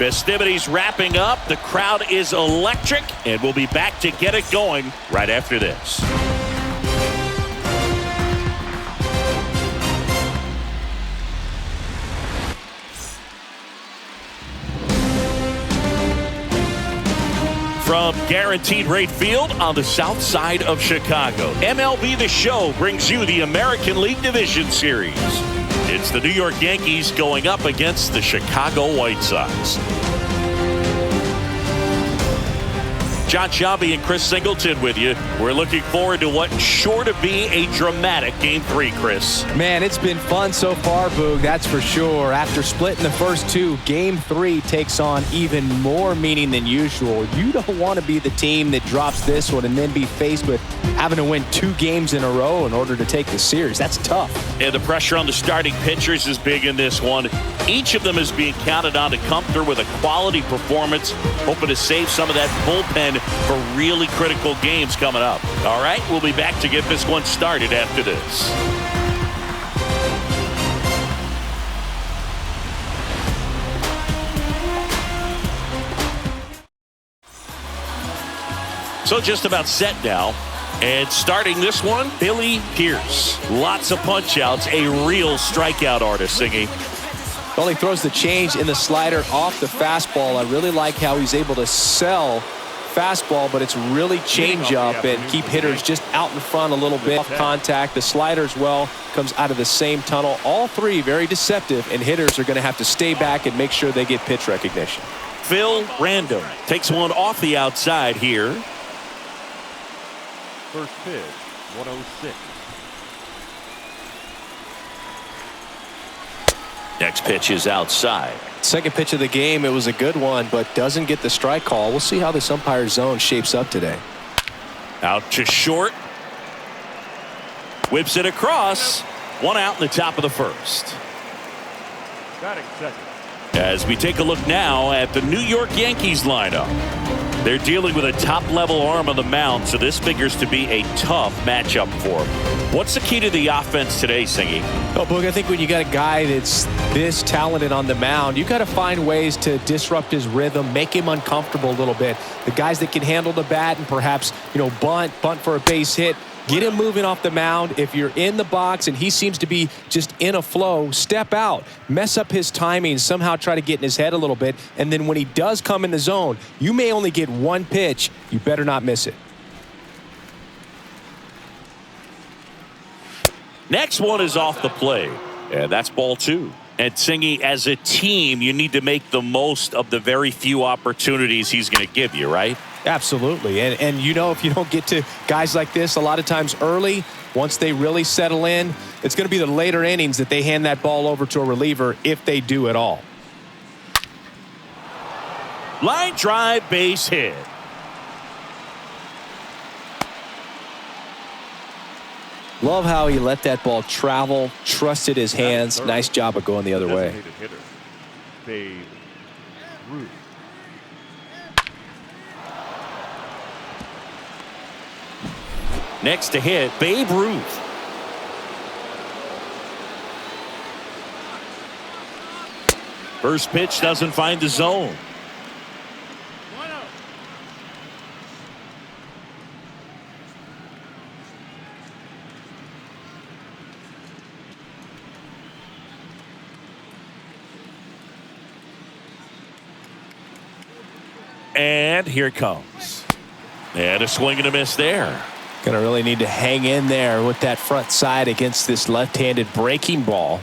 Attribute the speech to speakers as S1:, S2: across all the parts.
S1: Festivities wrapping up. The crowd is electric, and we'll be back to get it going right after this. From Guaranteed Rate Field on the south side of Chicago, MLB The Show brings you the American League Division Series. It's the New York Yankees going up against the Chicago White Sox. John Shabby and Chris Singleton with you. We're looking forward to what's sure to be a dramatic Game 3, Chris.
S2: Man, it's been fun so far, Boog, that's for sure. After splitting the first two, Game 3 takes on even more meaning than usual. You don't want to be the team that drops this one and then be faced with having to win 2 games in a row in order to take the series. That's tough.
S1: And the pressure on the starting pitchers is big in this one. Each of them is being counted on to come through with a quality performance, hoping to save some of that bullpen for really critical games coming up. All right, we'll be back to get this one started after this. So just about set now. And starting this one, Billy Pierce. Lots of punch-outs, a real strikeout artist singing.
S2: Only throws the change in the slider off the fastball. I really like how he's able to sell fastball, but it's really change up and keep hitters just out in front a little bit. Off contact, the slider as well comes out of the same tunnel. All three very deceptive, and hitters are going to have to stay back and make sure they get pitch recognition.
S1: Phil Random takes one off the outside here.
S3: First pitch, 106.
S1: Next pitch is outside.
S2: Second pitch of the game, it was a good one, but doesn't get the strike call. We'll see how this umpire zone shapes up today.
S1: Out to short. Whips it across. One out in the top of the first.
S3: Batting second.
S1: As we take a look now at the New York Yankees lineup. They're dealing with a top-level arm on the mound, so this figures to be a tough matchup for them. What's the key to the offense today, Singy?
S2: Oh, Boog, I think when you got a guy that's this talented on the mound, you got to find ways to disrupt his rhythm, make him uncomfortable a little bit. The guys that can handle the bat and perhaps, bunt for a base hit, get him moving off the mound. If you're in the box and he seems to be just in a flow, step out, mess up his timing, somehow try to get in his head a little bit. And then when he does come in the zone, you may only get one pitch. You better not miss it.
S1: Next one is off the plate. And that's ball 2. And Singy, as a team, you need to make the most of the very few opportunities he's going to give you, right?
S2: Absolutely. And if you don't get to guys like this a lot of times early, once they really settle in, it's going to be the later innings that they hand that ball over to a reliever if they do at all.
S1: Line drive, base hit.
S2: Love how he let that ball travel, trusted his hands. Nice job of going the other way.
S3: Hitter, Babe Ruth.
S1: Next to hit, Babe Ruth. First pitch doesn't find the zone. And here it comes. And a swing and a miss there.
S2: Gonna really need to hang in there with that front side against this left-handed breaking ball.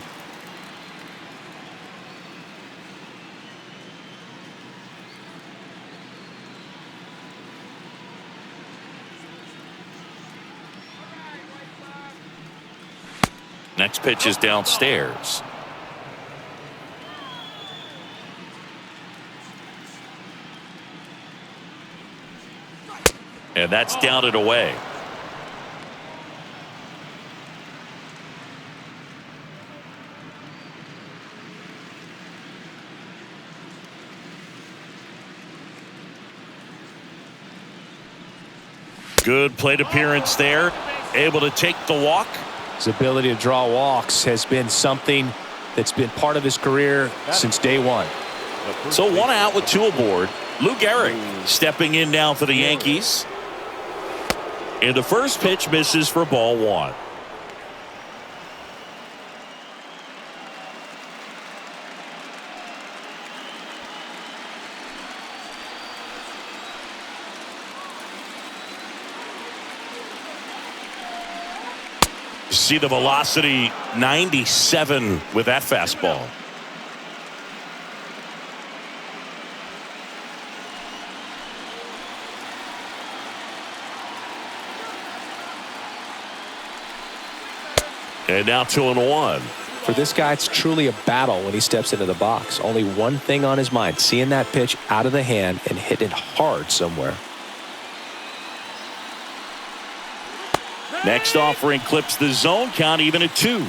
S1: Next pitch is downstairs. And that's down and away. Good plate appearance there. Able to take the walk.
S2: His ability to draw walks has been something that's been part of his career since day one.
S1: So one out with two aboard. Lou Gehrig stepping in now for the Yankees. And the first pitch misses for ball one. See the velocity 97 with that fastball. And now 2-1.
S2: For this guy, it's truly a battle when he steps into the box. Only one thing on his mind, seeing that pitch out of the hand and hit it hard somewhere.
S1: Next offering clips the zone count even at 2.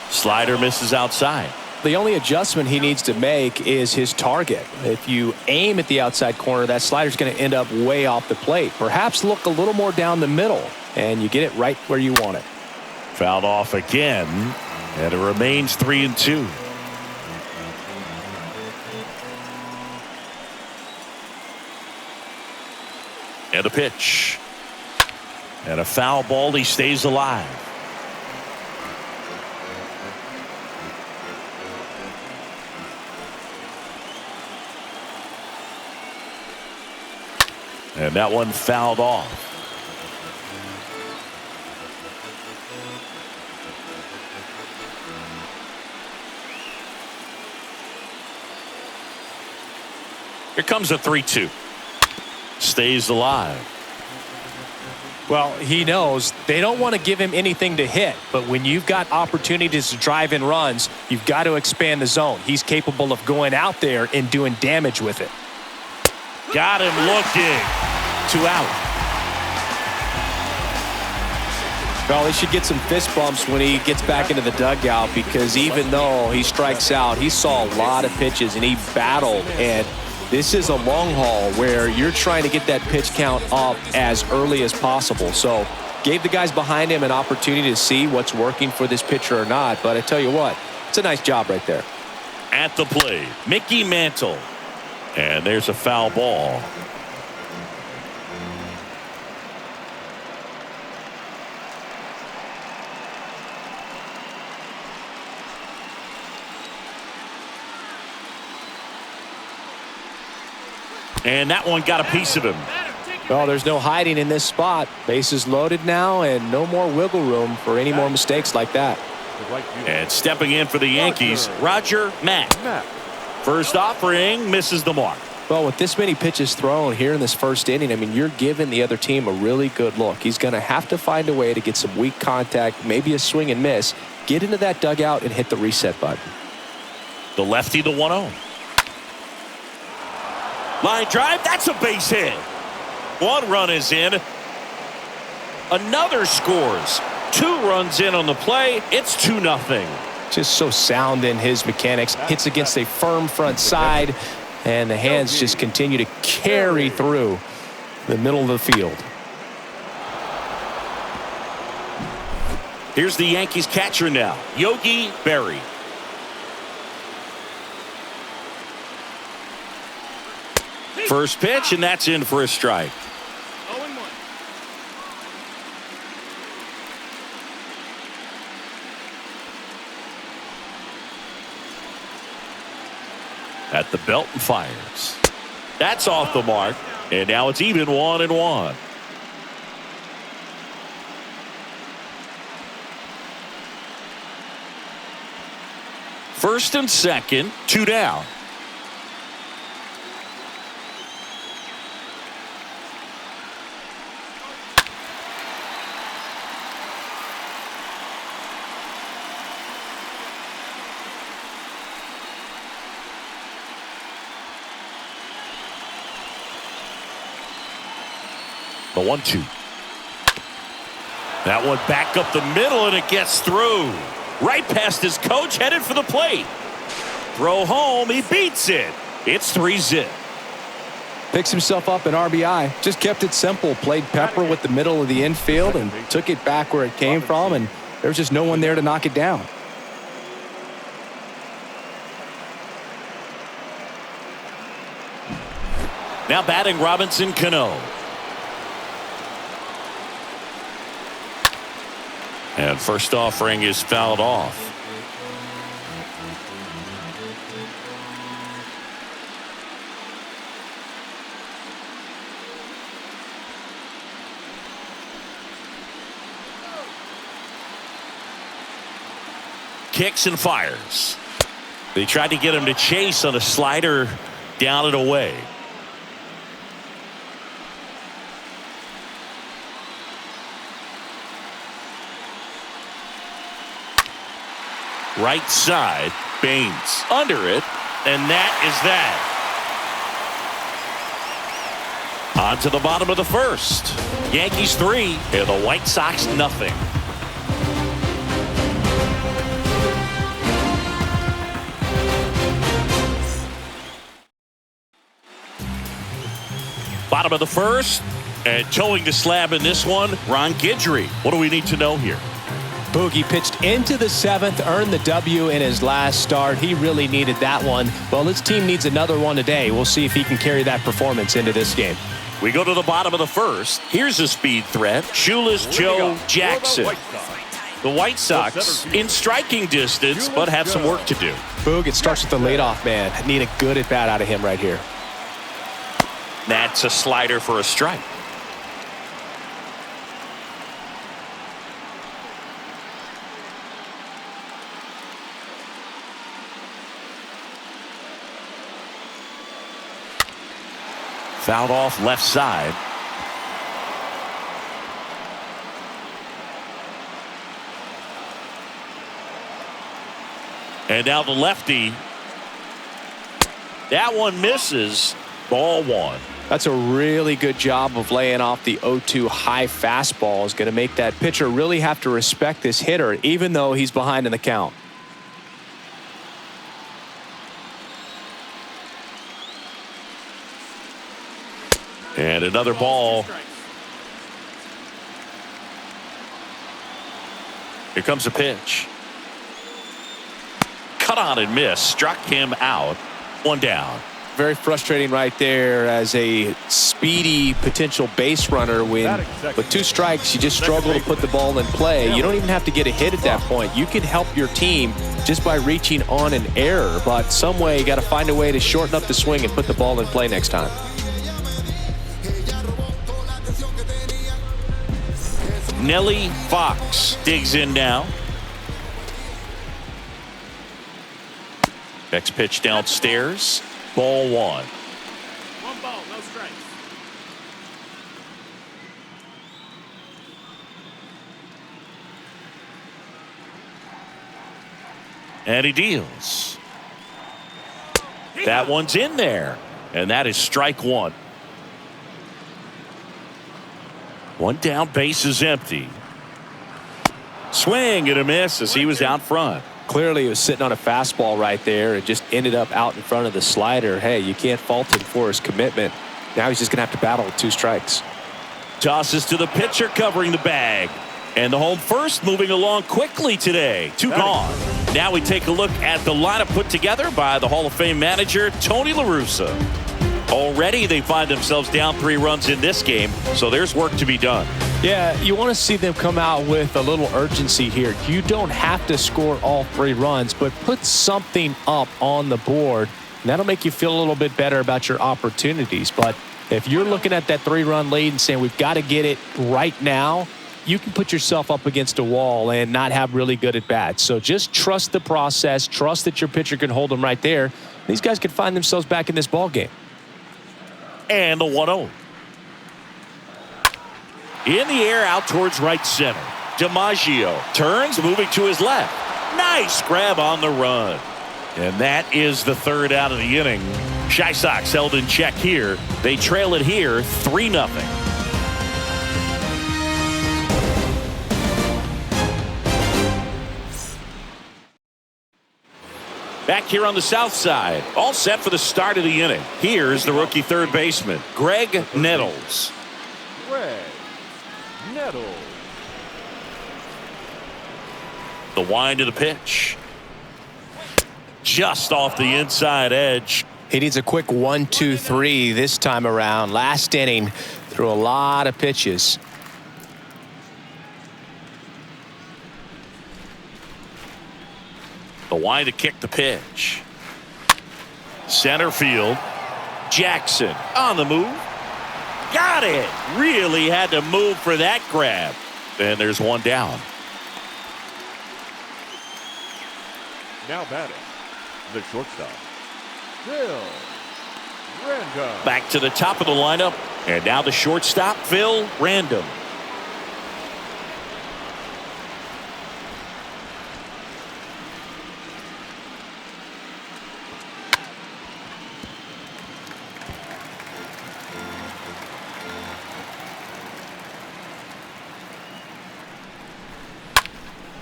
S1: Slider misses outside.
S2: The only adjustment he needs to make is his target. If you aim at the outside corner, that slider's going to end up way off the plate. Perhaps look a little more down the middle, and you get it right where you want it.
S1: Fouled off again, and it remains 3-2. And a pitch. And a foul ball. He stays alive. And that one fouled off. Here comes a 3-2. Stays alive.
S2: Well, he knows they don't want to give him anything to hit, but when you've got opportunities to drive in runs, you've got to expand the zone. He's capable of going out there and doing damage with it.
S1: Got him looking. 2 out.
S2: Well, he should get some fist bumps when he gets back into the dugout, because even though he strikes out, he saw a lot of pitches and he battled. And this is a long haul where you're trying to get that pitch count up as early as possible. So gave the guys behind him an opportunity to see what's working for this pitcher or not. But I tell you what, it's a nice job right there.
S1: At the plate, Mickey Mantle. And there's a foul ball. And that one got a piece of him.
S2: Well, there's no hiding in this spot. Bases loaded now, and no more wiggle room for any more mistakes like that.
S1: And stepping in for the Yankees, Roger Mack. First offering misses the mark.
S2: Well, with this many pitches thrown here in this first inning, I mean, you're giving the other team a really good look. He's going to have to find a way to get some weak contact, maybe a swing and miss, get into that dugout and hit the reset button.
S1: The lefty, the 1-0. Line drive, that's a base hit. 1 run is in. Another scores. 2 runs in on the play. It's 2-0.
S2: Just so sound in his mechanics. Hits against a firm front side, and the hands just continue to carry through the middle of the field.
S1: Here's the Yankees catcher now, Yogi Berra. First pitch, and that's in for a strike.
S4: 0-1.
S1: At the belt and fires. That's off the mark, and now it's even 1-1. First and second, 2 down. The 1-2. That one back up the middle, and it gets through. Right past his coach, headed for the plate. Throw home, he beats it. It's 3-0.
S2: Picks himself up an RBI. Just kept it simple. Played pepper with the middle of the infield and took it back where it came from. And
S4: There's just no one there to knock it down.
S1: Now batting Robinson Cano. And first offering is fouled off. Kicks and fires. They tried to get him to chase on a slider down and away. Right side, Baines under it, and that is that. On to the bottom of the first. Yankees 3 and the White Sox nothing. Bottom of the first, and towing the slab in this one, Ron Guidry. What do we need to know here?
S2: Boogie pitched into the 7th, earned the W in his last start. He really needed that one. Well, his team needs another one today. We'll see if he can carry that performance into this game.
S1: We go to the bottom of the first. Here's a speed threat. Shoeless Joe Jackson. The White Sox in striking distance, but have some work to do.
S2: Boog, it starts with the leadoff man. Need a good at-bat out of him right here.
S1: That's a slider for a strike. Fouled off left side. And now the lefty. That one misses. Ball one.
S2: That's a really good job of laying off the 0-2 high fastball. Is going to make that pitcher really have to respect this hitter, even though he's behind in the count.
S1: And another ball. Here comes a pitch. Cut on and miss. Struck him out. One down.
S2: Very frustrating right there as a speedy potential base runner when with 2 strikes you just struggle to put the ball in play. You don't even have to get a hit at that point. You can help your team just by reaching on an error, but some way you got to find a way to shorten up the swing and put the ball in play next time.
S1: Nelly Fox digs in now. Next pitch downstairs. Ball one.
S5: One ball, no strikes.
S1: And he deals. That one's in there. And that is strike one. One down, base is empty. Swing and a miss as he was out front.
S2: Clearly, he was sitting on a fastball right there and just ended up out in front of the slider. Hey, you can't fault him for his commitment. Now he's just going to have to battle with 2 strikes.
S1: Tosses to the pitcher covering the bag. And the home first moving along quickly today. 2 gone. Now we take a look at the lineup put together by the Hall of Fame manager, Tony La Russa. Already they find themselves down 3 runs in this game, so there's work to be done.
S2: Yeah, you want to see them come out with a little urgency here. You don't have to score all 3 runs, but put something up on the board, and that'll make you feel a little bit better about your opportunities. But if you're looking at that 3-run lead and saying we've got to get it right now, you can put yourself up against a wall and not have really good at bats. So just trust the process, trust that your pitcher can hold them right there. These guys could find themselves back in this ball game.
S1: And the 1-0. In the air out towards right center. DiMaggio turns, moving to his left. Nice grab on the run. And that is the 3rd out of the inning. Chi Sox held in check here. They trail it here 3-0. Back here on the south side, all set for the start of the inning. Here's the rookie third baseman, Greg Nettles.
S3: Greg Nettles.
S1: The wind of the pitch. Just off the inside edge.
S2: He needs a quick 1-2-3 this time around. Last inning, threw a lot of pitches.
S1: The wind to kick the pitch. Center field. Jackson on the move. Got it. Really had to move for that grab. And there's one down.
S3: Now batting, the shortstop, Phil Random.
S1: Back to the top of the lineup. And now the shortstop, Phil Random.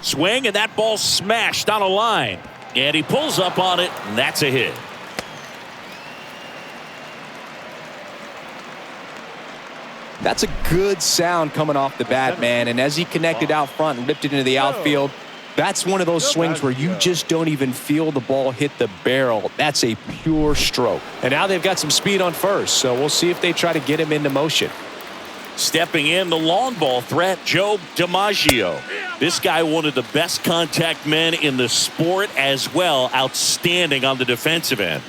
S1: Swing, and that ball smashed on a line. And he pulls up on it, and that's a hit.
S4: That's a good sound coming off the bat, man. And as he connected out front and ripped it into the outfield, that's one of those swings where you just don't even feel the ball hit the barrel. That's a pure stroke.
S2: And now they've got some speed on first, so we'll see if they try to get him into motion.
S1: Stepping in, the long ball threat, Joe DiMaggio. This guy, one of the best contact men in the sport as well. Outstanding on the defensive end.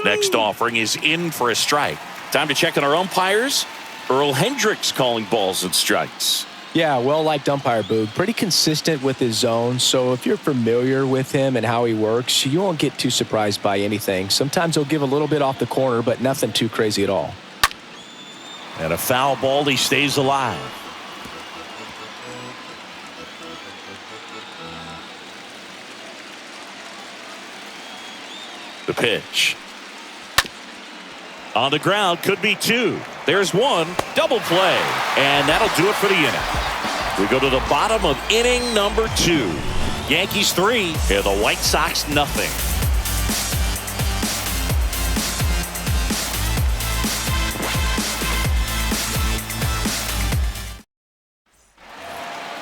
S1: Next offering is in for a strike. Time to check on our umpires. Earl Hendricks calling balls and strikes.
S2: Yeah, well-liked umpire, Boog. Pretty consistent with his zone, so if you're familiar with him and how he works, you won't get too surprised by anything. Sometimes he'll give a little bit off the corner, but nothing too crazy at all.
S1: And a foul ball, he stays alive. The pitch. On the ground, could be two. There's one. Double play. And that'll do it for the inning. We go to the bottom of inning number 2. Yankees 3 and the White Sox nothing.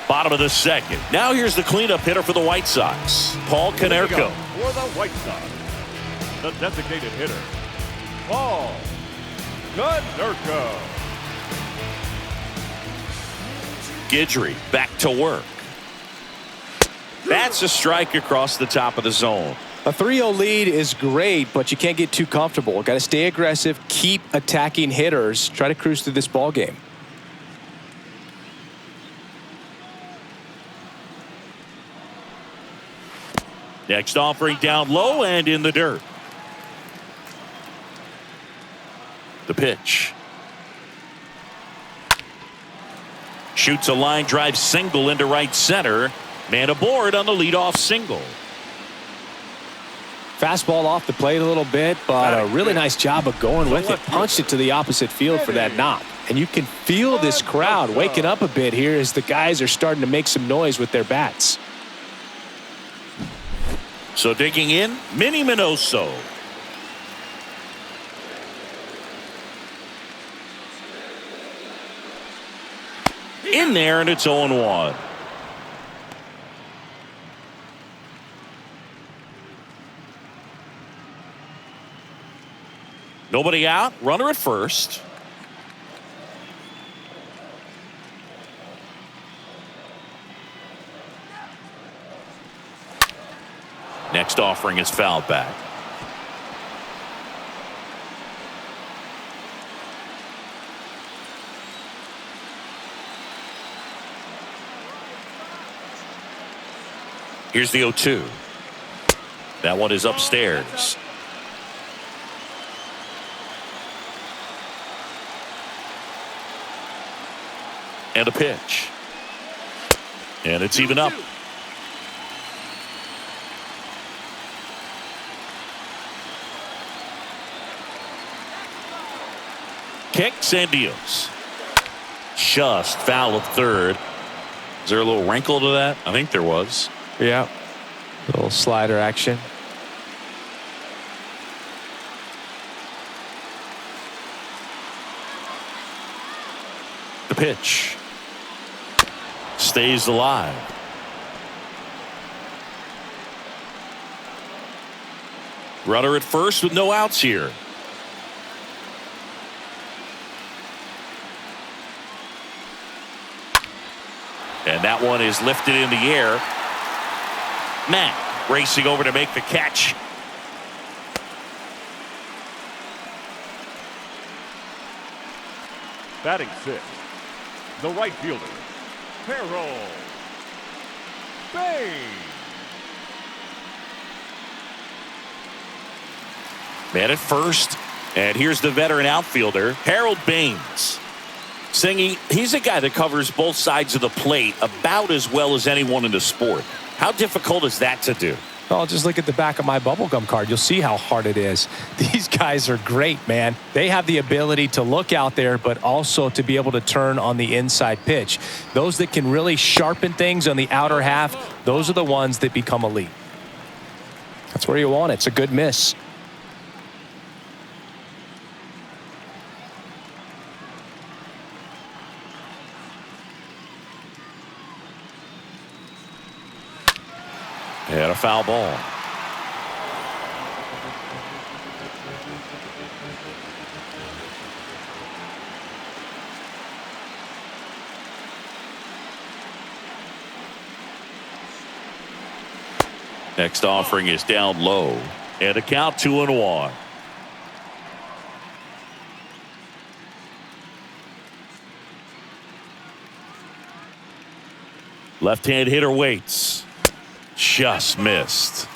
S1: Bottom of the second. Now here's the cleanup hitter for the White Sox, Paul Konerko.
S3: For the White Sox, the designated hitter, Paul Konerko.
S1: Guidry back to work. That's a strike across the top of the zone.
S2: A 3-0 lead is great, but you can't get too comfortable. Got to stay aggressive, keep attacking hitters, try to cruise through this ball game.
S1: Next offering down low and in the dirt. The pitch. Shoots a line drive single into right center. Man aboard on the leadoff single.
S2: Fastball off the plate a little bit, but a really nice job of going with it. Punched it to the opposite field for that knock. And you can feel this crowd waking up a bit here as the guys are starting to make some noise with their bats.
S1: So digging in, Minnie Minoso. In there, and it's 0-1. Nobody out, runner at first. Next offering is fouled back. Here's the 0-2. That one is upstairs. And a pitch. And it's even up. Kicks and deals. Just foul of third. Is there a little wrinkle to that? I think there was.
S2: Yeah. Little slider action.
S1: The pitch. Stays alive. Runner at first with no outs here. And that one is lifted in the air. Matt racing over to make the catch.
S3: Batting sixth, the right fielder, Harold Baines.
S1: Man at first. And here's the veteran outfielder, Harold Baines. Singy, he's a guy that covers both sides of the plate about as well as anyone in the sport. How difficult is that to do?
S2: Well, just look at the back of my bubblegum card. You'll see how hard it is. These guys are great, man. They have the ability to look out there, but also to be able to turn on the inside pitch. Those that can really sharpen things on the outer half, those are the ones that become elite. That's where you want it. It's a good miss.
S1: And a foul ball. Next offering is down low. And a count 2-1. Left-hand hitter waits. Just missed.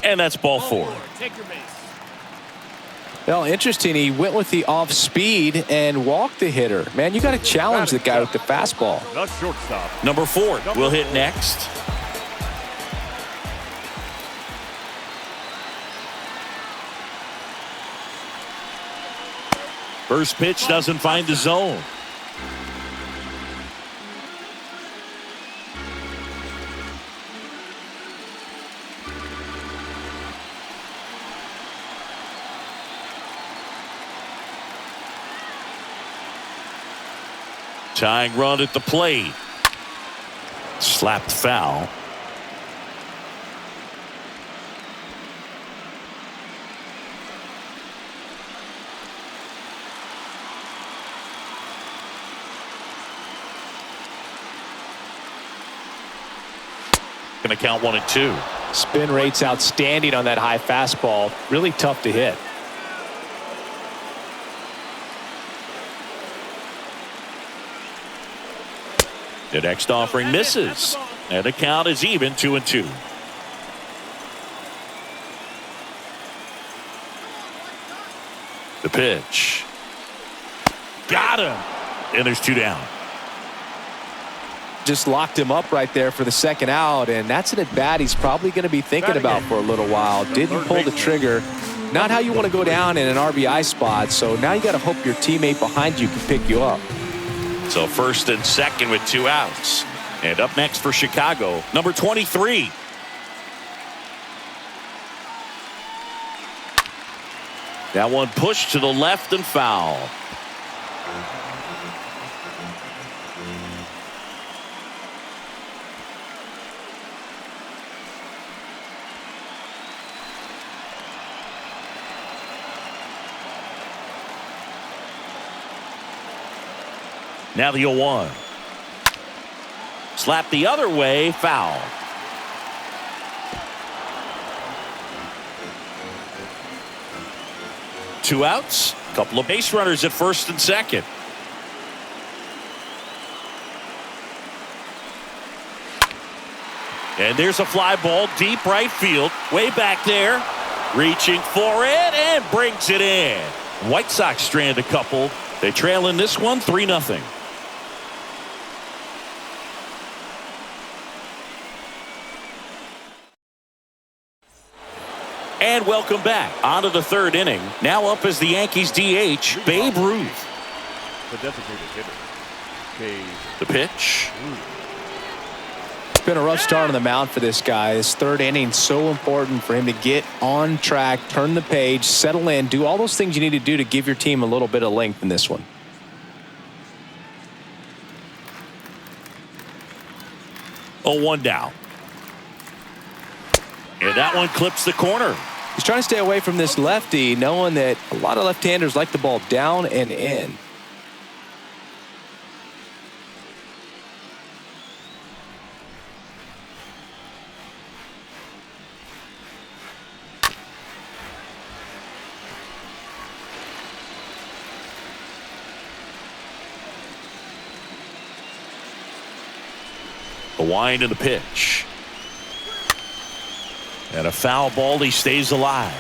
S1: And that's ball four.
S5: Take your base.
S2: Well, interesting. He went with the off speed and walked the hitter. Man, you got to challenge the guy with the fastball.
S3: The shortstop,
S1: Number 4 will hit next. First pitch doesn't find the zone. Tying run at the plate. Slapped foul. Going to count 1-2.
S2: Spin rate's outstanding on that high fastball. Really tough to hit.
S1: The next offering misses. And the count is even 2-2. The pitch. Got him. And there's 2 down.
S2: Just locked him up right there for the second out, and that's an at-bat he's probably going to be thinking about for a little while. Didn't pull the trigger. Not how you want to go down in an RBI spot, so now you got to hope your teammate behind you can pick you up.
S1: So first and second with 2 outs. And up next for Chicago, number 23. That one pushed to the left and foul. Now the 0-1. Slap the other way, foul. Two outs, couple of base runners at first and second. And there's a fly ball deep right field, way back there, reaching for it and brings it in. White Sox strand a couple. They trail in this one 3-0. And welcome back. On to the third inning. Now up as the Yankees DH, Babe Ruth.
S3: the designated hitter, cage.
S1: The pitch.
S2: It's been a rough start on the mound for this guy. His third inning, so important for him to get on track, turn the page, settle in, do all those things you need to do to give your team a little bit of length in this one.
S1: Oh, 1 down. And that one clips the corner.
S2: He's trying to stay away from this lefty, knowing that a lot of left-handers like the ball down and in.
S1: The wind and the pitch. And a foul ball. He stays alive.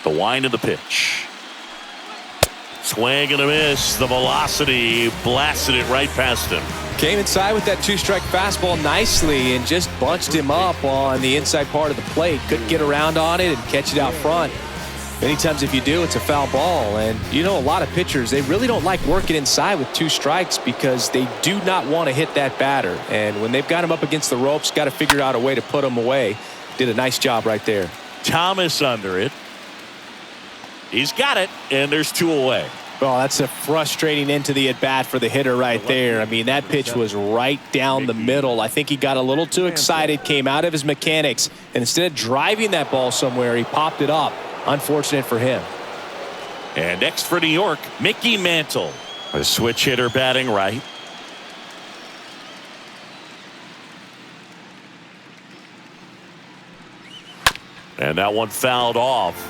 S1: The wind and the pitch. Swing and a miss. The velocity blasted it right past him.
S2: Came inside with that two-strike fastball nicely and just bunched him up on the inside part of the plate. Couldn't get around on it and catch it out front. Many times if you do, it's a foul ball. And you know, a lot of pitchers, they really don't like working inside with 2 strikes because they do not want to hit that batter. And when they've got him up against the ropes, got to figure out a way to put him away. Did a nice job right there.
S1: Thomas under it. He's got it, and there's 2 away.
S2: Well, that's a frustrating end to the at-bat for the hitter right there. I mean, that pitch was right down the middle. I think he got a little too excited, came out of his mechanics, and instead of driving that ball somewhere, he popped it up. Unfortunate for him.
S1: And next for New York, Mickey Mantle. A switch hitter batting right. And that one fouled off.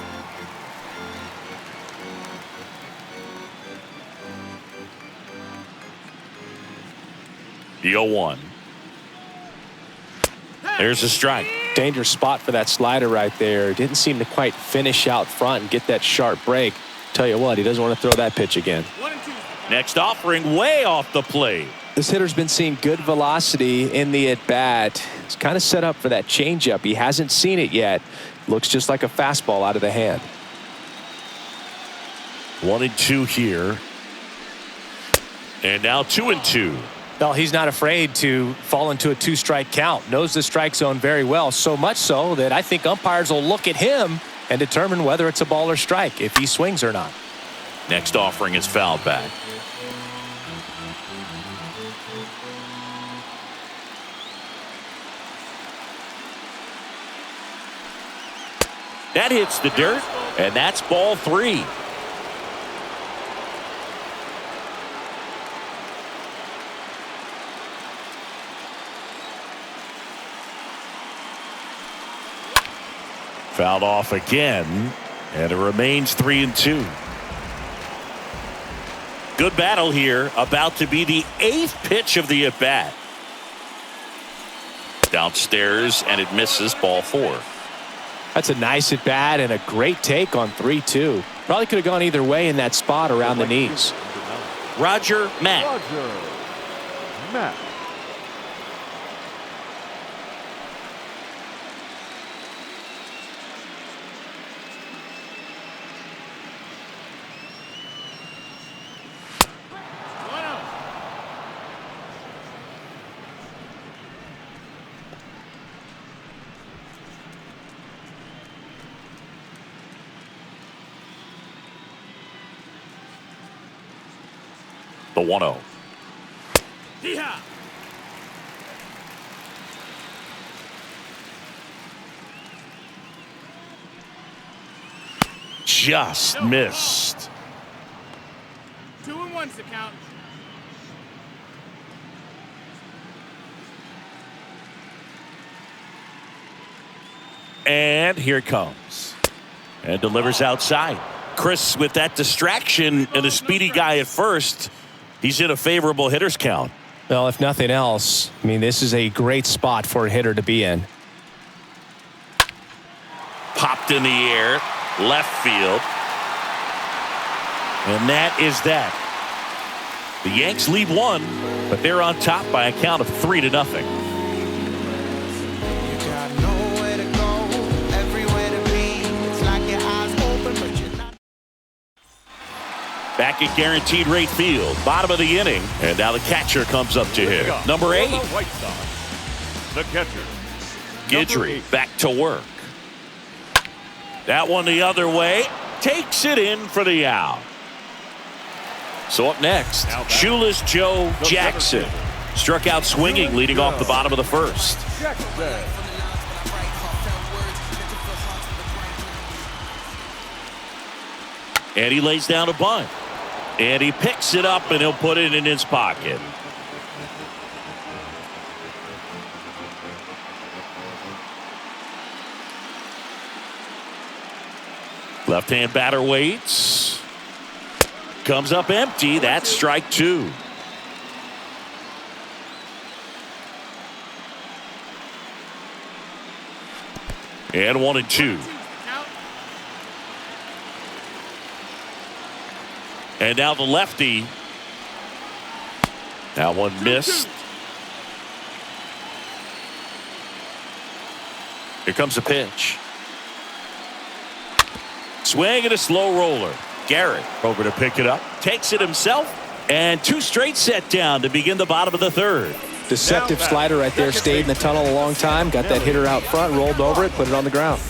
S1: The 0-1. There's a strike.
S2: Dangerous spot for that slider right there. Didn't seem to quite finish out front and get that sharp break. Tell you what, he doesn't want to throw that pitch again.
S1: Next offering way off the plate.
S2: This hitter's been seeing good velocity in the at-bat. It's kind of set up for that changeup. He hasn't seen it yet. Looks just like a fastball out of the hand.
S1: 1-2 here. And now 2-2.
S2: Well, he's not afraid to fall into a 2-strike count. Knows the strike zone very well. So much so that I think umpires will look at him and determine whether it's a ball or strike, if he swings or not.
S1: Next offering is fouled back. That hits the dirt, and that's ball 3. Fouled off again, and it remains 3-2. Good battle here, about to be the 8th pitch of the at-bat. Downstairs, and it misses, ball 4.
S2: That's a nice at-bat and a great take on 3-2. Probably could have gone either way in that spot around the knees.
S1: Roger Matt.
S3: Roger Matt.
S1: The 1-0.
S5: Yeehaw!
S1: Just missed.
S5: 2-1's the count.
S1: And here it comes. And delivers outside. Chris, with that distraction and a speedy guy at first, he's in a favorable hitter's count.
S2: Well, if nothing else, I mean, this is a great spot for a hitter to be in.
S1: Popped in the air, left field. And that is that. The Yanks lead one, but they're on top by a count of 3-0. Back at Guaranteed Rate Field, bottom of the inning, and now the catcher comes up to hit. Number 8.
S3: White Sox, the catcher,
S1: Guidry back to work. That one the other way. Takes it in for the out. So up next, Shoeless Joe Jackson. Struck out swinging, leading off the bottom of the first. And he lays down a bunt. And he picks it up, and he'll put it in his pocket. Left-hand batter waits. Comes up empty. That's strike 2. And 1-2. And now the lefty. That one missed. Here comes a pitch. Swing and a slow roller. Garrett over to pick it up. Takes it himself. And 2 straight set down to begin the bottom of the third.
S2: Deceptive slider right there. Stayed in the tunnel a long time. Got that hitter out front. Rolled over it. Put it on the ground.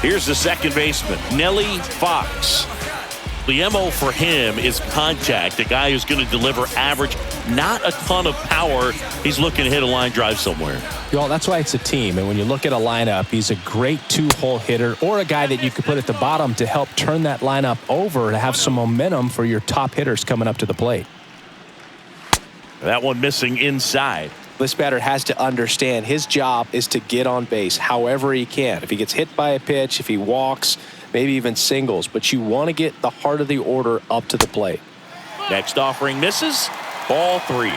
S1: Here's the second baseman, Nelly Fox. The MO for him is contact. A guy who's going to deliver average, not a ton of power. He's looking to hit a line drive somewhere.
S2: Y'all, that's why it's a team. And when you look at a lineup, he's a great 2-hole hitter or a guy that you could put at the bottom to help turn that lineup over to have some momentum for your top hitters coming up to the plate.
S1: That one missing inside.
S2: This batter has to understand his job is to get on base however he can. If he gets hit by a pitch, if he walks, maybe even singles, but you want to get the heart of the order up to the plate.
S1: Next offering misses. Ball 3.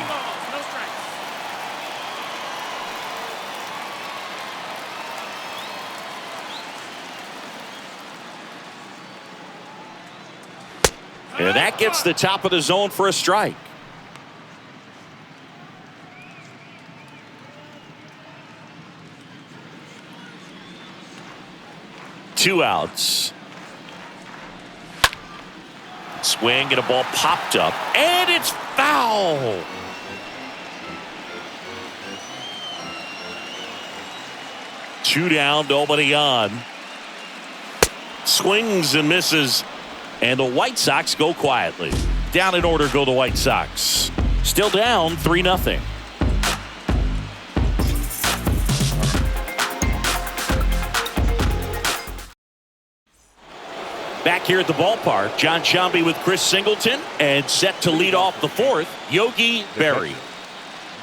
S1: And that gets the top of the zone for a strike. Two outs. Swing and a ball popped up, and it's foul. Two down, nobody on. Swings and misses, and the White Sox go quietly. Down in order go the White Sox. Still down 3-0. Back here at the ballpark, John Sciambi with Chris Singleton, and set to lead off the fourth, Yogi Berra.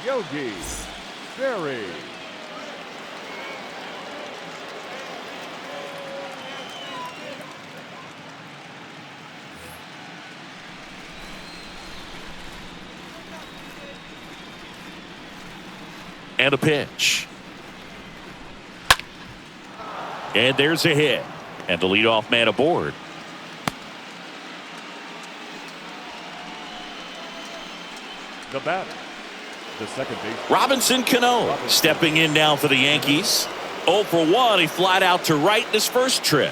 S3: Yogi Berra.
S1: And a pitch. And there's a hit. And the leadoff man aboard.
S3: The batter, the second base.
S1: Robinson Cano stepping in now for the Yankees. 0 for 1. He flied out to right in his first trip.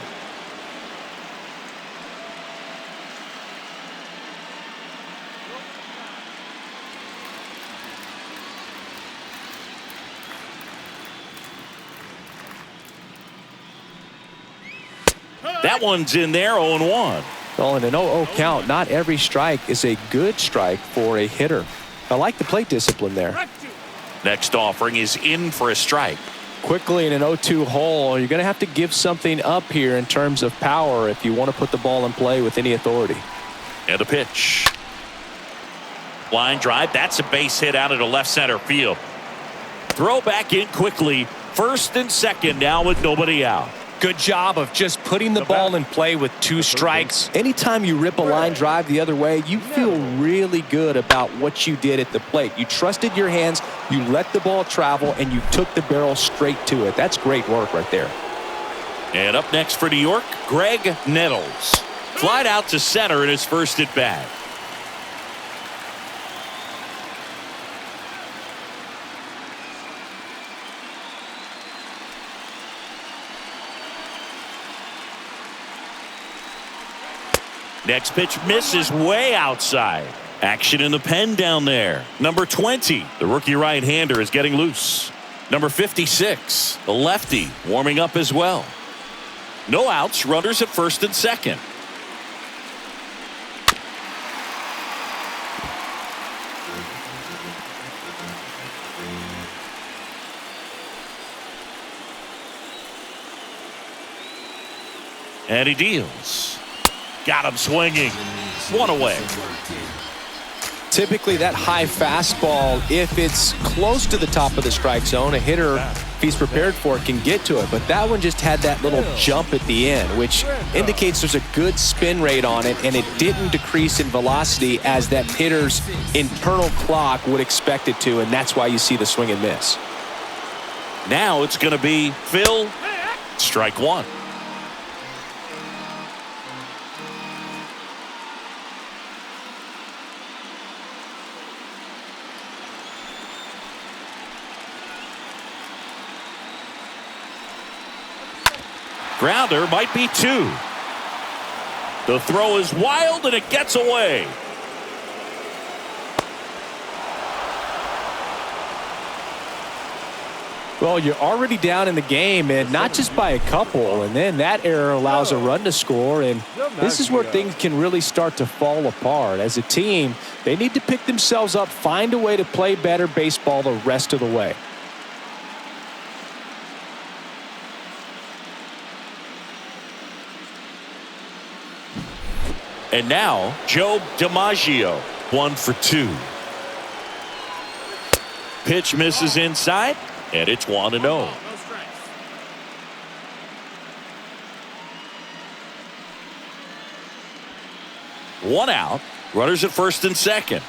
S1: That one's in there, 0-1.
S2: Well, in an 0-0 count, not every strike is a good strike for a hitter. I like the plate discipline there.
S1: Next offering is in for a strike.
S2: Quickly in an 0-2 hole, you're going to have to give something up here in terms of power if you want to put the ball in play with any authority.
S1: And a pitch. Line drive. That's a base hit out of the left center field. Throw back in quickly. First and second now with nobody out.
S2: Good job of just putting the ball in play with 2 strikes. Anytime you rip a line drive the other way, you feel really good about what you did at the plate. You trusted your hands, you let the ball travel, and you took the barrel straight to it. That's great work right there.
S1: And up next for New York, Greg Nettles. Flied out to center in his first at bat. Next pitch misses way outside. Action in the pen down there. Number 20, the rookie right-hander, is getting loose. Number 56, the lefty, warming up as well. No outs, runners at first and second. And he deals. Got him swinging. One away.
S2: Typically that high fastball, if it's close to the top of the strike zone, a hitter, if he's prepared for it, can get to it. But that one just had that little jump at the end, which indicates there's a good spin rate on it, and it didn't decrease in velocity as that hitter's internal clock would expect it to, and that's why you see the swing and miss.
S1: Now it's going to be Phil. Strike one. Grounder might be two. The throw is wild and it gets away.
S2: Well, you're already down in the game, and not just by a couple, and then that error allows a run to score, and this is where things can really start to fall apart. As a team, they need to pick themselves up, find a way to play better baseball the rest of the way.
S1: And now, Joe DiMaggio, 1 for 2. Pitch misses inside, and it's 1-0.
S5: No strikes.
S1: One out, runners at first and second.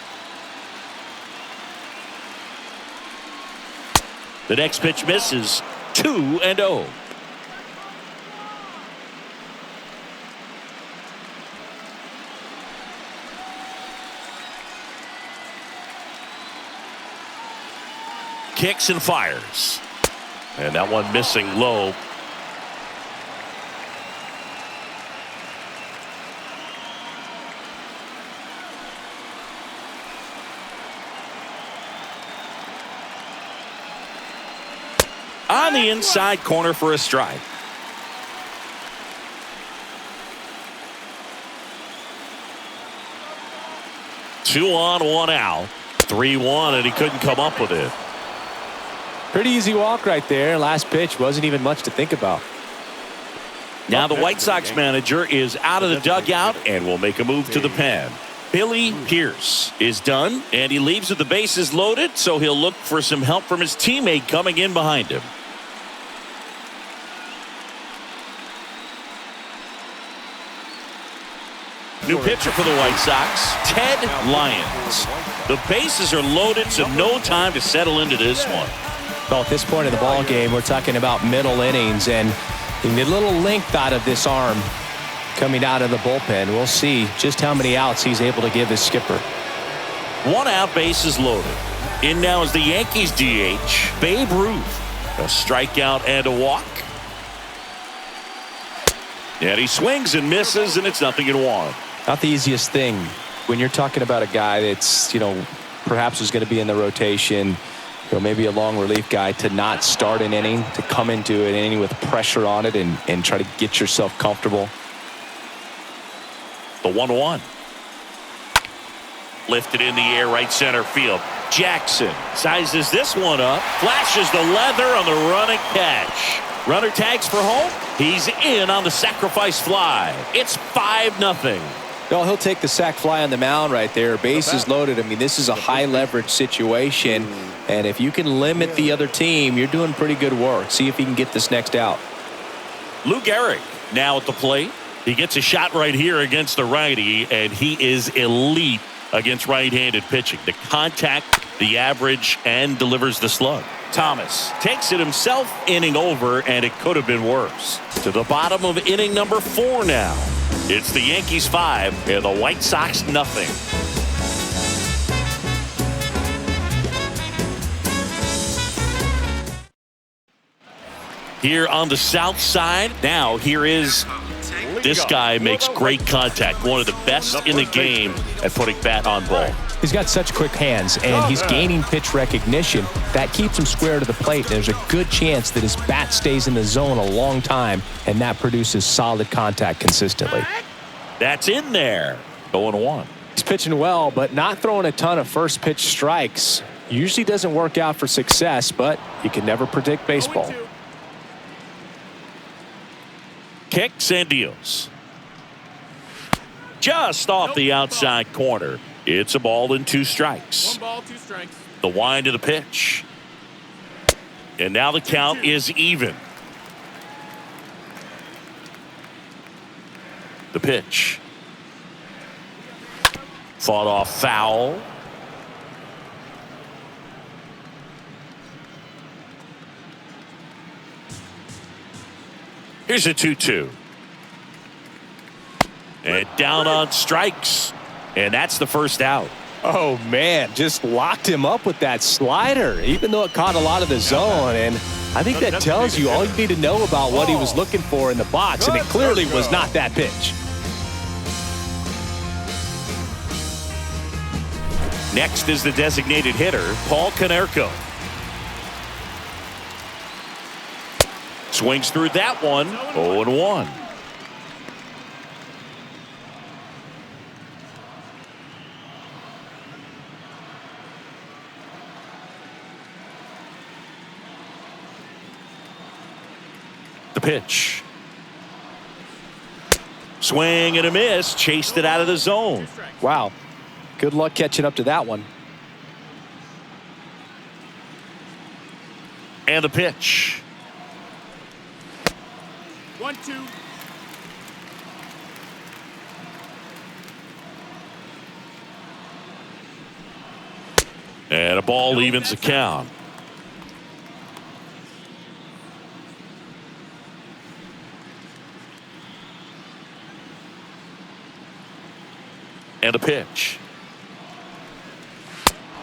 S1: The next pitch misses, 2-0. Kicks and fires. And that one missing low. On the inside corner for a strike. Two on, one out. 3-1, and he couldn't come up with it.
S2: Pretty easy walk right there. Last pitch wasn't even much to think about.
S1: Now the White Sox manager is out of the dugout and will make a move to the pen. Billy Pierce is done, and he leaves with the bases loaded, so he'll look for some help from his teammate coming in behind him. New pitcher for the White Sox, Ted Lyons. The bases are loaded, so no time to settle into this one.
S2: Well, at this point in the ball game, we're talking about middle innings, and you need a little length out of this arm coming out of the bullpen. We'll see just how many outs he's able to give his skipper.
S1: One out, bases loaded. In now is the Yankees DH, Babe Ruth. A strikeout and a walk. And he swings and misses, and it's 0-1.
S2: Not the easiest thing when you're talking about a guy that's, perhaps is going to be in the rotation, maybe a long relief guy, to not start an inning, to come into an inning with pressure on it and try to get yourself comfortable.
S1: The 1-1. Lifted in the air, right center field. Jackson sizes this one up, flashes the leather on the running catch. Runner tags for home. He's in on the sacrifice fly. It's 5-0.
S2: No, he'll take the sac fly on the mound right there. Bases loaded. I mean, this is a high leverage situation, and if you can limit the other team, you're doing pretty good work. See if he can get this next out.
S1: Lou Gehrig now at the plate. He gets a shot right here against the righty, and he is elite against right-handed pitching. The contact, the average, and delivers the slug. Thomas takes it himself, inning over, and it could have been worse. To the bottom of inning number 4 now. It's the Yankees 5 and the White Sox nothing. Here on the south side, now here is this guy makes great contact. One of the best in the game at putting bat on ball.
S2: He's got such quick hands, and he's gaining pitch recognition. That keeps him square to the plate. There's a good chance that his bat stays in the zone a long time, and that produces solid contact consistently.
S1: That's in there. 0-1.
S2: He's pitching well, but not throwing a ton of first pitch strikes. Usually doesn't work out for success, but you can never predict baseball.
S1: Kicks and deals. Just off the outside corner. It's a ball and 2 strikes.
S5: 1 ball, 2 strikes.
S1: The wind of the pitch. And now the count is even. The pitch. Fought off foul. Here's a 2-2. And down on strikes. And that's the first out.
S2: Oh, man, just locked him up with that slider, even though it caught a lot of the zone. And I think that tells you all you need to know about what he was looking for in the box, and it clearly was not that pitch.
S1: Next is the designated hitter, Paul Konerko. Swings through that one. 0-1. The pitch. Swing and a miss. Chased it out of the zone.
S2: Wow. Good luck catching up to that one.
S1: And the pitch.
S5: 1-2.
S1: And a ball evens the count. And a pitch.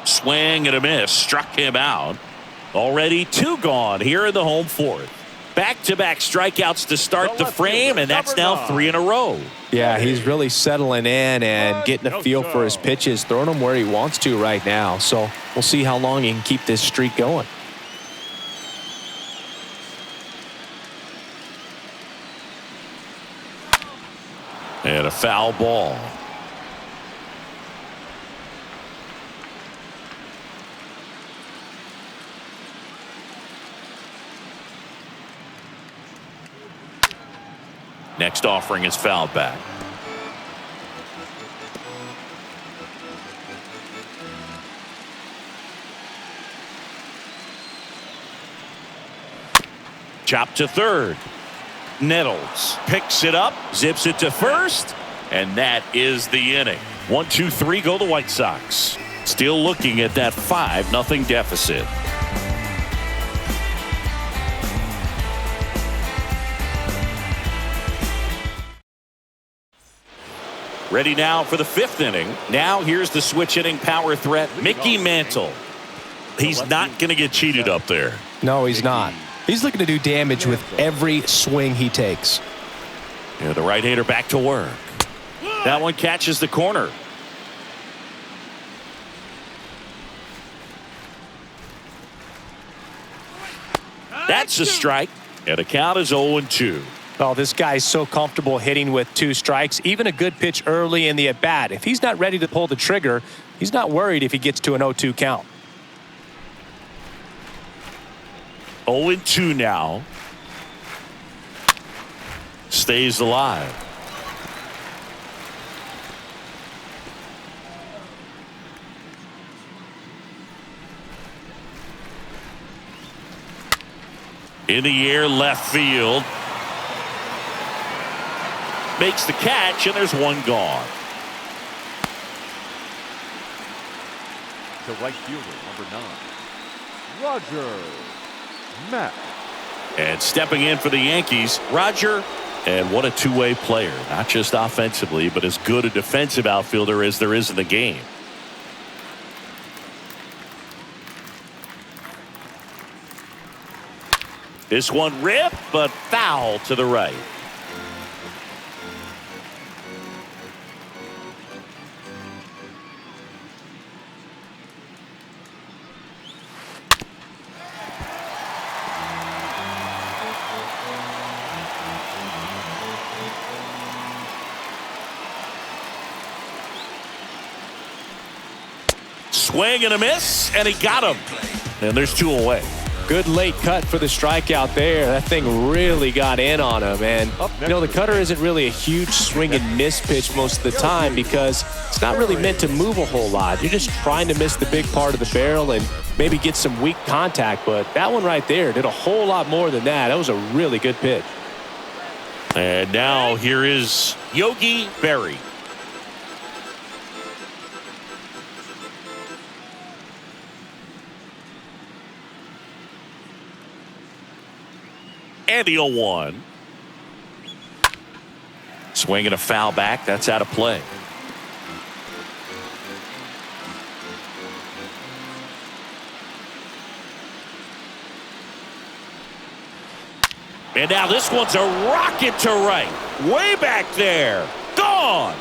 S1: Swing and a miss. Struck him out. Already 2 gone here in the home 4th. Back-to-back strikeouts to start the frame, and that's now 3 in a row.
S2: Yeah, he's really settling in and getting a feel for his pitches, throwing them where he wants to right now. So we'll see how long he can keep this streak going.
S1: And a foul ball. Next offering is fouled back. Chop to third. Nettles picks it up, zips it to first, and that is the inning. 1-2-3 go the White Sox. Still looking at that 5-0 deficit. Ready now for the 5th inning. Now here's the switch inning power threat, Mickey Mantle. He's not going to get cheated up there.
S2: No, he's not. He's looking to do damage with every swing he takes.
S1: Yeah, the right-hander back to work. That one catches the corner. That's a strike, and the count is 0-2.
S2: Oh, this guy's so comfortable hitting with 2 strikes, even a good pitch early in the at-bat. If he's not ready to pull the trigger, he's not worried if he gets to an 0-2 count.
S1: 0-2 now. Stays alive. In the air, left field. Makes the catch, and there's 1 gone.
S3: To right fielder, number 9, Roger Matt.
S1: And stepping in for the Yankees, Roger And what a two-way player, not just offensively, but as good a defensive outfielder as there is in the game. This one ripped, but foul to the right. Swing and a miss, and he got him. And there's 2 away.
S2: Good late cut for the strikeout there. That thing really got in on him. And, you know, the cutter isn't really a huge swing and miss pitch most of the time because it's not really meant to move a whole lot. You're just trying to miss the big part of the barrel and maybe get some weak contact. But that one right there did a whole lot more than that. That was a really good pitch.
S1: And now here is Yogi Berra. And the 0-1. Swing and a foul back. That's out of play. And now this one's a rocket to right. Way back there. Gone.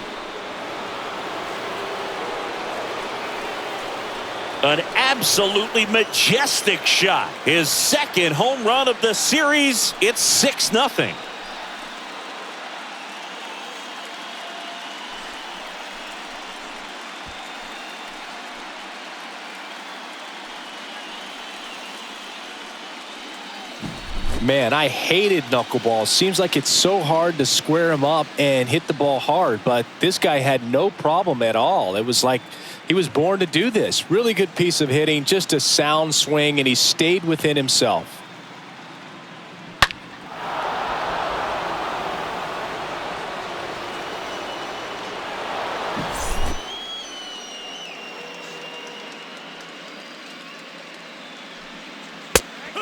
S1: An absolutely majestic shot. His second home run of the series. It's 6-0.
S2: Man, I hated knuckleball. Seems like it's so hard to square him up and hit the ball hard, but this guy had no problem at all. It was like he was born to do this. Really good piece of hitting, just a sound swing, and he stayed within himself.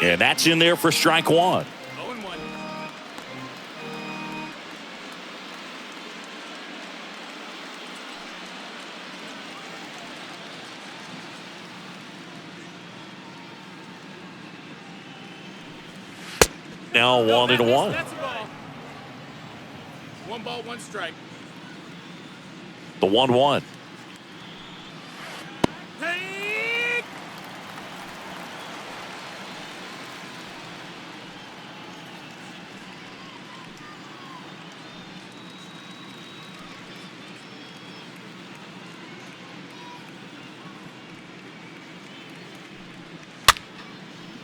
S1: And that's in there for strike 1.
S5: 0-1.
S1: Now 1-1.
S5: That's a ball. 1 ball, 1 strike.
S1: The 1-1.
S5: Hey!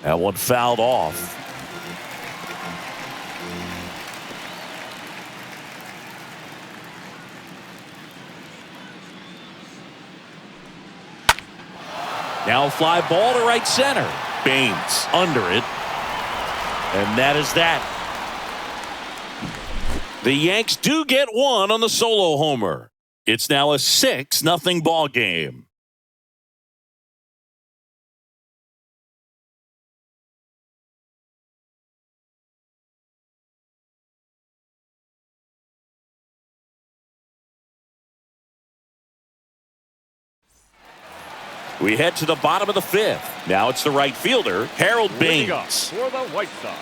S1: That one fouled off. Now fly ball to right center. Baines under it. And that is that. The Yanks do get one on the solo homer. It's now a 6-0 ball game. We head to the bottom of the 5th. Now it's the right fielder, Harold Baines.
S3: For the White Sox,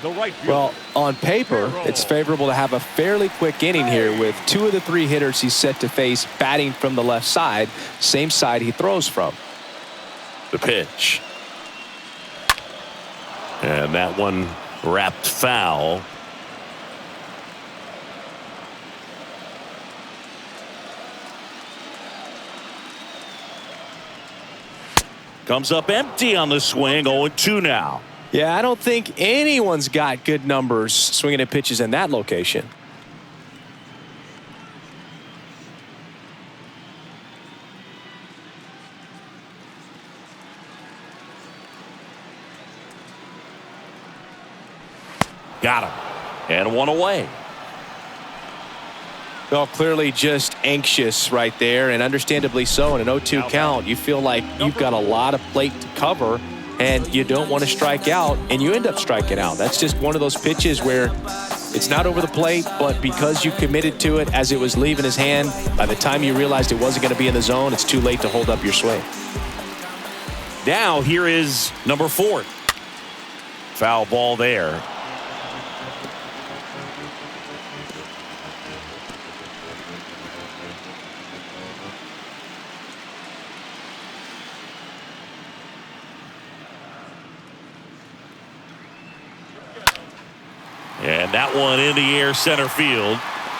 S3: the right fielder.
S2: Well, on paper, it's favorable to have a fairly quick inning here with 2 of the 3 hitters he's set to face batting from the left side, same side he throws from.
S1: The pitch. And that one wrapped foul. Comes up empty on the swing. 0-2 now.
S2: Yeah, I don't think anyone's got good numbers swinging at pitches in that location.
S1: Got him. And 1 away.
S2: Well, clearly just anxious right there, and understandably so. In an 0-2 count, you feel like you've got a lot of plate to cover, and you don't want to strike out, and you end up striking out. That's just one of those pitches where It's not over the plate, but because you committed to it as it was leaving his hand, by the time you realized it wasn't going to be in the zone, it's too late to hold up your swing.
S1: Now here is number 4. Foul ball there. And that one in the air center field.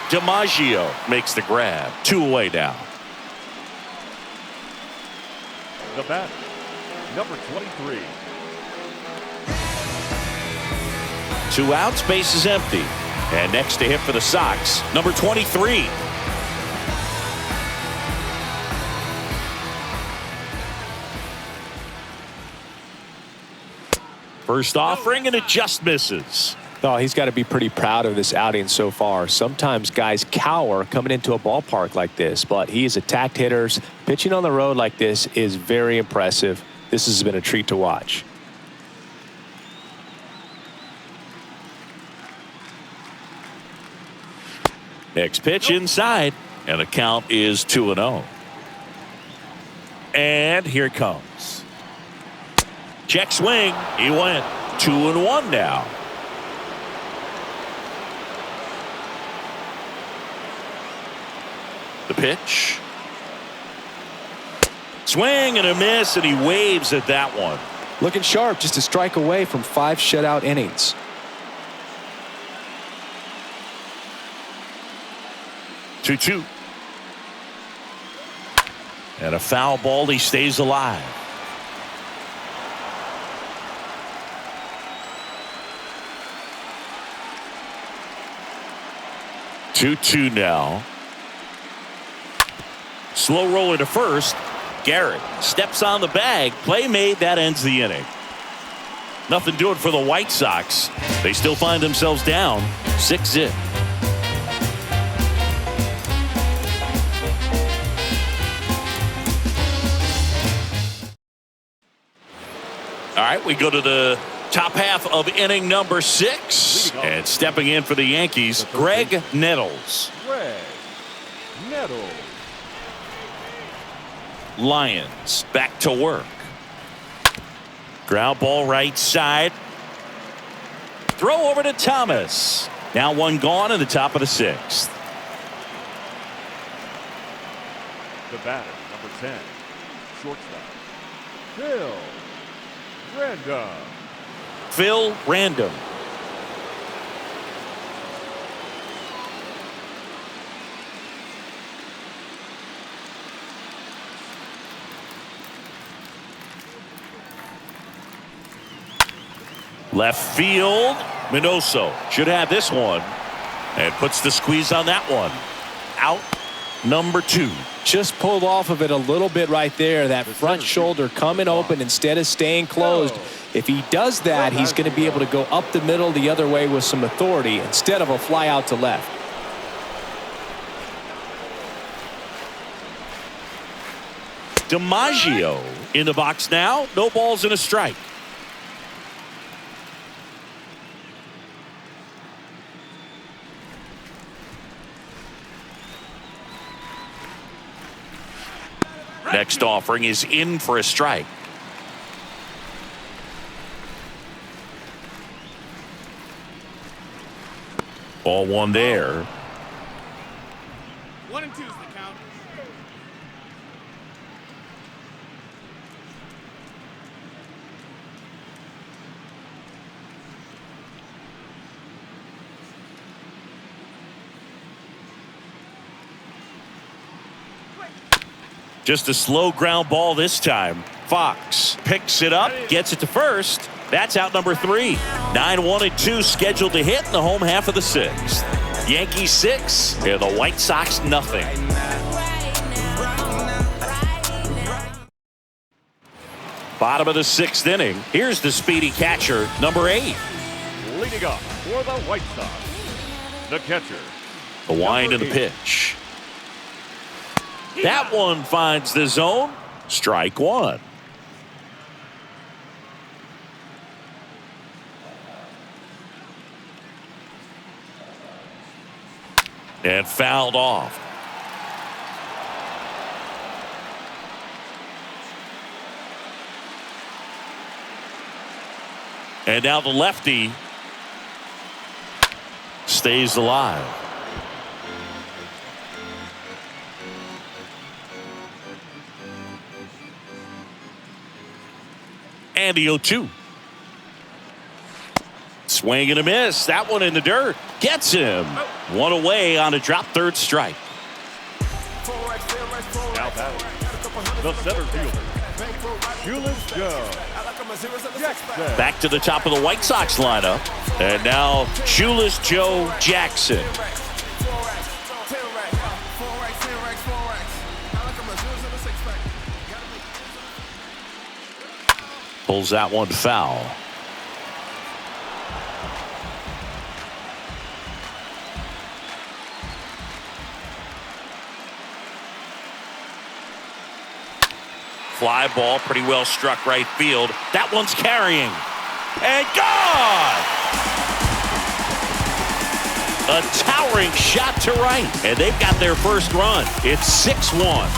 S1: DiMaggio makes the grab. 2 away now.
S3: The batter, number 23.
S1: 2 outs, base is empty. And next to hit for the Sox, number 23. First offering, and it just misses.
S2: Oh, he's got to be pretty proud of this outing so far. Sometimes guys cower coming into a ballpark like this, but he has attacked hitters. Pitching on the road like this is very impressive. This has been a treat to watch.
S1: Next pitch inside, and the count is 2-0. And here it comes. Check swing. He went 2-1 now. The pitch. Swing and a miss, and he waves at that one.
S2: Looking sharp, just a strike away from 5 shutout innings.
S1: Two. And a foul ball. He stays alive. Two now. Slow roller to first. Garrett steps on the bag. Play made. That ends the inning. Nothing doing for the White Sox. They still find themselves down 6-0. All right, we go to the top half of inning number 6. And stepping in for the Yankees, Greg Nettles.
S3: Greg Nettles.
S1: Lions back to work. Ground ball right side. Throw over to Thomas. Now one gone in the top of the 6th.
S3: The batter, number 10. Shortstop, Phil Random.
S1: Phil Random. Left field. Minoso should have this one. And puts the squeeze on that one. Out number 2.
S2: Just pulled off of it a little bit right there. That front shoulder coming open instead of staying closed. If he does that, he's going to be able to go up the middle the other way with some authority instead of a fly out to left.
S1: DiMaggio in the box now. No balls and a strike. Next offering is in for a strike. Ball one there.
S5: 1 and 2's the count.
S1: Just a slow ground ball this time. Fox picks it up, gets it to first. That's out number 3. 9-1-2 scheduled to hit in the home half of the 6th. Yankees 6, and the White Sox nothing. Bottom of the 6th inning. Here's the speedy catcher, number 8.
S3: Leading up for the White Sox, the catcher.
S1: The wind and the pitch. That one finds the zone. Strike 1. And fouled off. And now the lefty stays alive. And the 0-2. Swing and a miss. That one in the dirt. Gets him. One away on a drop third strike.
S3: Now batting, the center fielder, Shoeless Joe Jackson.
S1: Back to the top of the White Sox lineup. And now Shoeless Joe Jackson. Pulls that one foul. Fly ball, pretty well struck right field. That one's carrying. And gone! A towering shot to right. And they've got their first run. It's 6-1.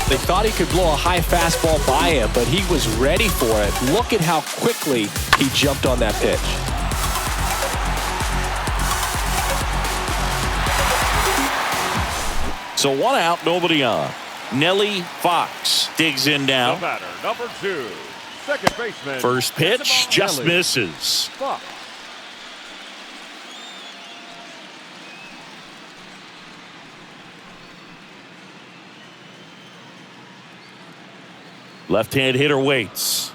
S2: They thought he could blow a high fastball by him, but he was ready for it. Look at how quickly he jumped on that pitch.
S1: So 1 out, nobody on. Nelly Fox digs in
S3: The
S1: now.
S3: batter, number 2, second baseman.
S1: First pitch just
S3: Nelly
S1: misses.
S3: Fox.
S1: Left-hand hitter waits.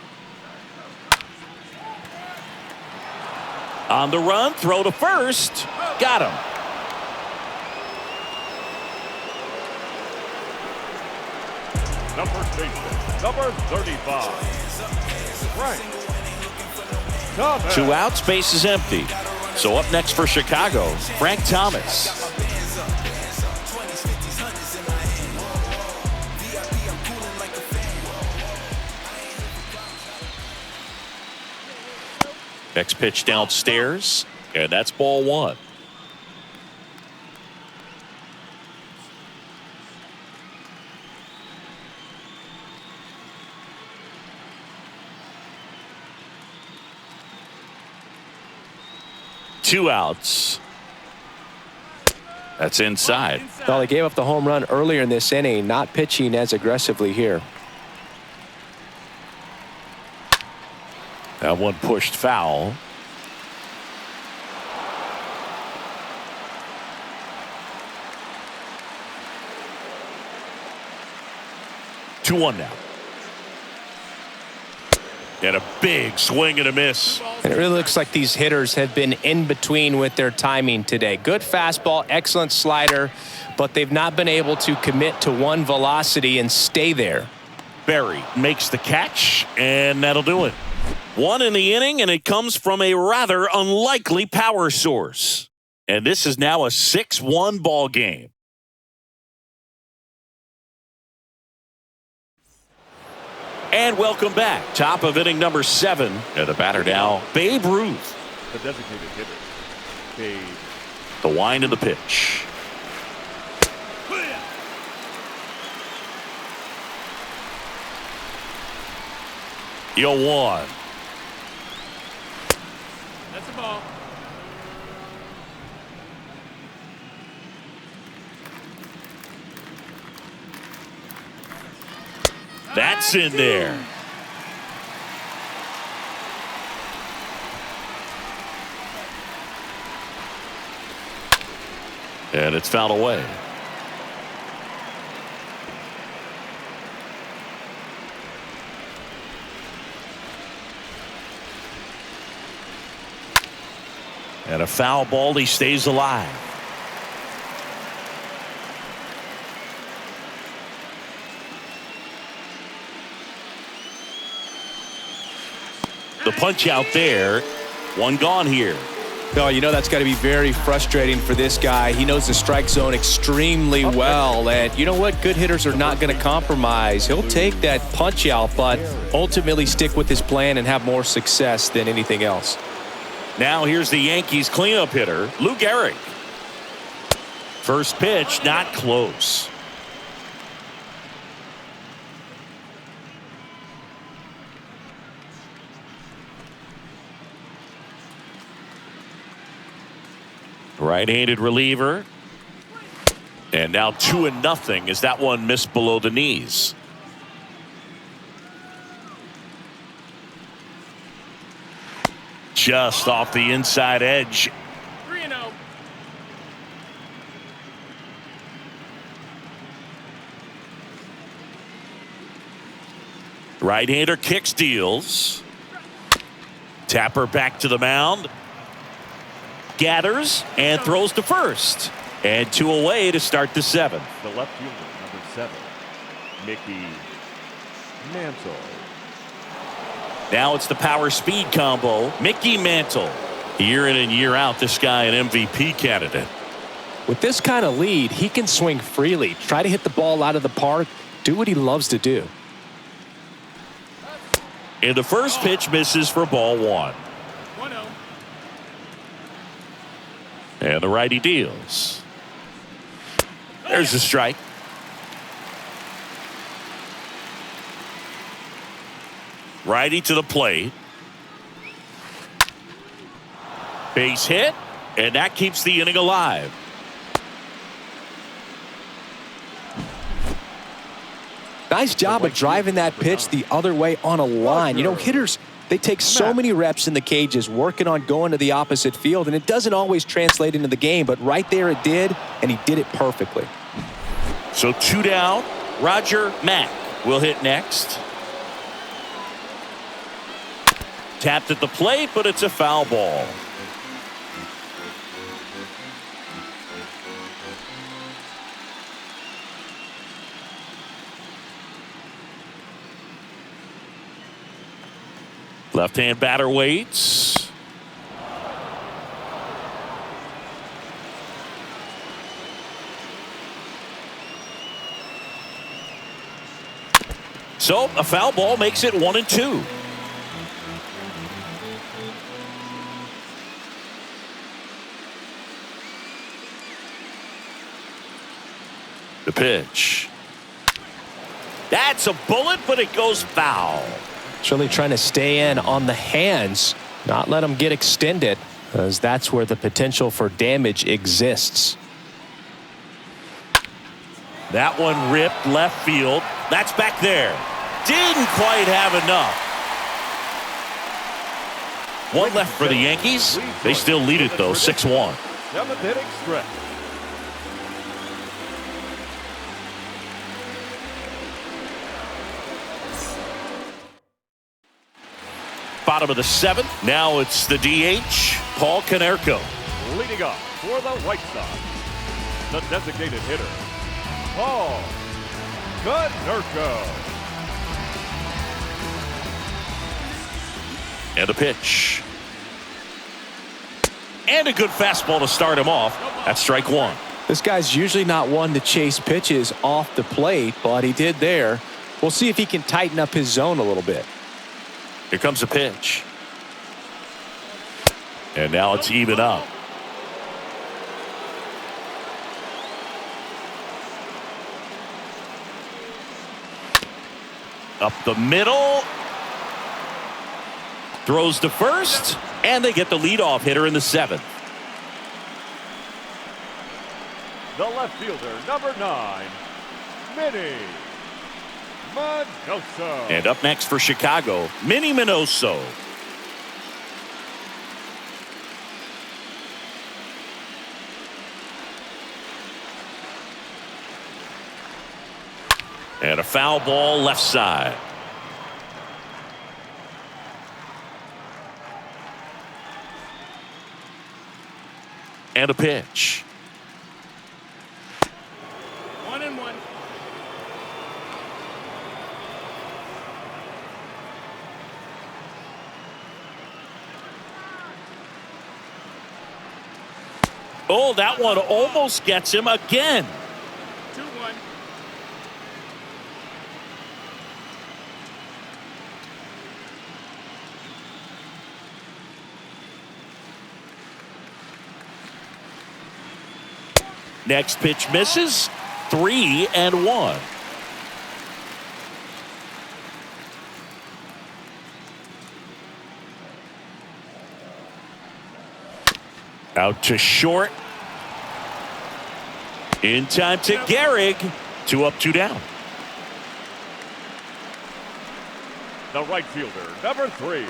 S1: On the run, throw to first. Got him.
S3: Number baseman, number 35, Frank Thomas.
S1: 2 outs, base is empty. So up next for Chicago, Frank Thomas. Next pitch downstairs, and that's ball 1. Two outs. That's inside.
S2: Well, they gave up the home run earlier in this inning, not pitching as aggressively here.
S1: That one pushed foul. Two one now. And a big swing and a miss.
S2: And it really looks like these hitters have been in between with their timing today. Good fastball, excellent slider, but they've not been able to commit to one velocity and stay there.
S1: Berry makes the catch, and that'll do it. 1 in the inning, and it comes from a rather unlikely power source. And this is now a 6-1 ball game. And welcome back. Top of inning number 7. And the batter now, Babe Ruth.
S3: The designated hitter, Babe.
S1: The wind of the pitch. Yo 1.
S5: That's the ball.
S1: That's in there. And it's fouled away. And a foul ball, he stays alive. The punch out there. One gone here.
S4: Oh, you know that's got to be very frustrating for this guy. He knows the strike zone extremely well. And you know what? Good hitters are not going to compromise. He'll take that punch out, but ultimately stick with his plan and have more success than anything else.
S1: Now here's the Yankees cleanup hitter, Lou Gehrig. First pitch, not close. Right-handed reliever. And now 2-0 as that one missed below the knees. Just off the inside edge.
S5: 3-0.
S1: Right-hander kicks, deals. Tapper back to the mound. Gathers and throws to first. And 2 away to start the 7th.
S3: The left fielder, number 7, Mickey Mantle.
S1: Now it's the power speed combo. Mickey Mantle. Year in and year out, this guy an MVP candidate.
S2: With this kind of lead, he can swing freely, try to hit the ball out of the park, do what he loves to do.
S1: And the first pitch misses for ball 1.
S5: 1-0.
S1: And the righty deals. There's the strike. Righty to the plate. Base hit, and that keeps the inning alive.
S4: Nice job of driving that pitch the other way on a line. You know, hitters, they take so many reps in the cages working on going to the opposite field, and it doesn't always translate into the game, but right there it did, and he did it perfectly.
S1: So 2 down. Roger Mack will hit next. Tapped at the plate, but it's a foul ball. Left-hand batter waits. So a foul ball makes it 1-2. The pitch. That's a bullet, but it goes foul.
S2: It's really trying to stay in on the hands, not let them get extended, as that's where the potential for damage exists.
S1: That one ripped left field. That's back there. Didn't quite have enough. One left for the Yankees. They still lead it, though, 6-1.
S3: 7th inning stretch.
S1: Bottom of the 7th. Now it's the DH, Paul Konerko.
S3: Leading up for the White Sox, the designated hitter, Paul Konerko.
S1: And a pitch. And a good fastball to start him off. That's strike 1.
S2: This guy's usually not one to chase pitches off the plate, but he did there. We'll see if he can tighten up his zone a little bit.
S1: Here comes a pitch. And now it's even up. Up the middle. Throws to first. And they get the leadoff hitter in the 7th.
S3: The left fielder, number 9, Minnie Minoso.
S1: And up next for Chicago, Minnie Minoso. And a foul ball left side. And a pitch.
S5: 1-1.
S1: Oh, that one almost gets him again.
S5: 2-1.
S1: Next pitch misses. 3-1. Out to short. In time to Gehrig. 2 up, 2 down.
S3: The right fielder, number 3,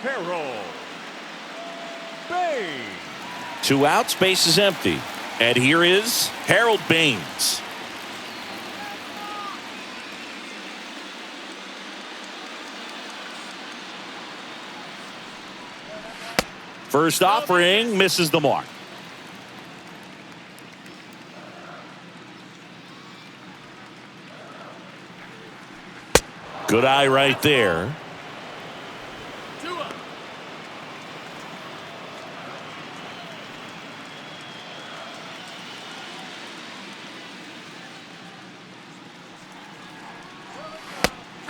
S3: Harold Baines.
S1: 2 outs, base is empty. And here is Harold Baines. First offering misses the mark. Good eye right there.
S5: 2 up.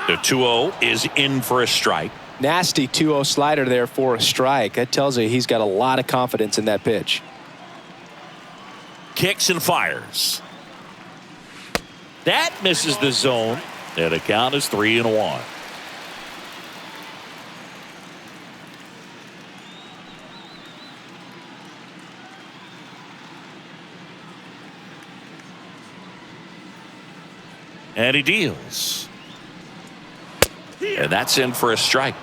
S1: The 2-0 is in for a strike.
S4: Nasty 2-0 slider there for a strike. That tells you he's got a lot of confidence in that pitch.
S1: Kicks and fires. That misses the zone. And the count is 3-1. And he deals. And that's in for a strike.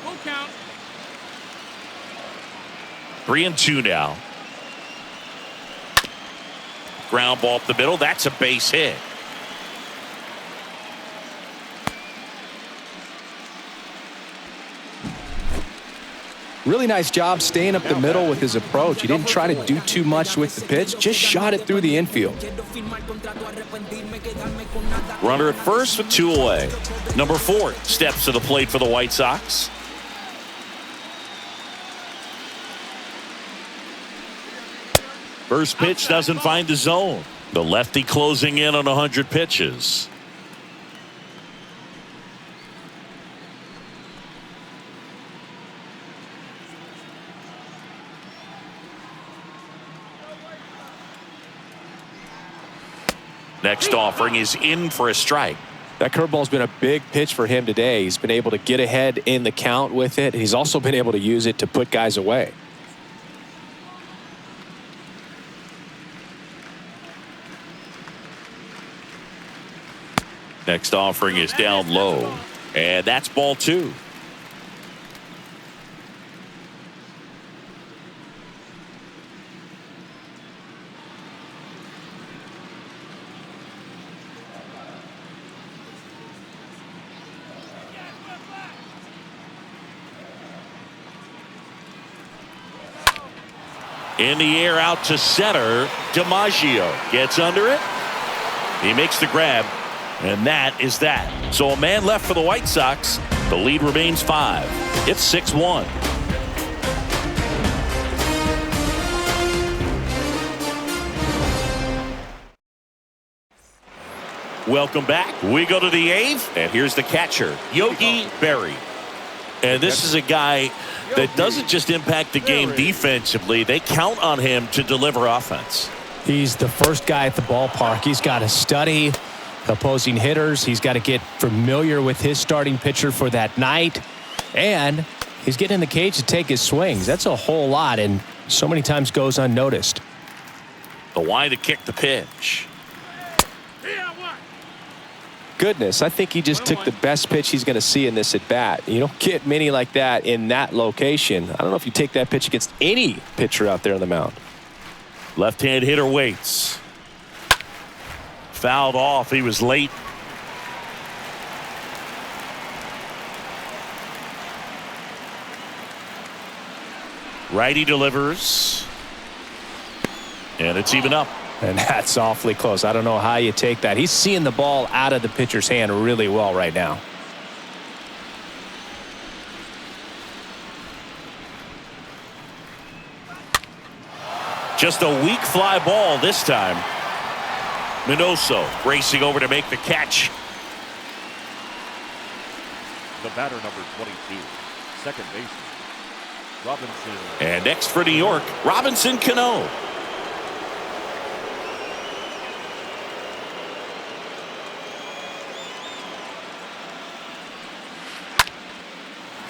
S5: Full count.
S1: 3-2 now. Ground ball up the middle. That's a base hit.
S4: Really nice job staying up the middle with his approach. He didn't try to do too much with the pitch, just shot it through the infield.
S1: Runner at first with 2 away. Number 4 steps to the plate for the White Sox. First pitch doesn't find the zone. The lefty closing in on 100 pitches. Next offering is in for a strike.
S4: That curveball's been a big pitch for him today. He's been able to get ahead in the count with it. He's also been able to use it to put guys away.
S1: Next offering is down low. And that's ball 2. In the air out to center. DiMaggio gets under it. He makes the grab. And that is that. So a man left for the White Sox. The lead remains 5. It's 6-1. Welcome back. We go to the 8th. And here's the catcher, Yogi Berra. And this is a guy that doesn't just impact the game defensively. They count on him to deliver offense.
S2: He's the first guy at the ballpark. He's got to study opposing hitters. He's got to get familiar with his starting pitcher for that night. And he's getting in the cage to take his swings. That's a whole lot, and so many times goes unnoticed.
S1: The wind to kick the pitch.
S4: Goodness, I think he just took the best pitch he's going to see in this at-bat. You don't get many like that in that location. I don't know if you take that pitch against any pitcher out there on the mound.
S1: Left-hand hitter waits. Fouled off. He was late. Righty delivers. And it's even up.
S2: And that's awfully close. I don't know how you take that. He's seeing the ball out of the pitcher's hand really well right now.
S1: Just a weak fly ball this time. Minoso racing over to make the catch.
S3: The batter, number 22, second baseman, Robinson.
S1: And next for New York, Robinson Cano.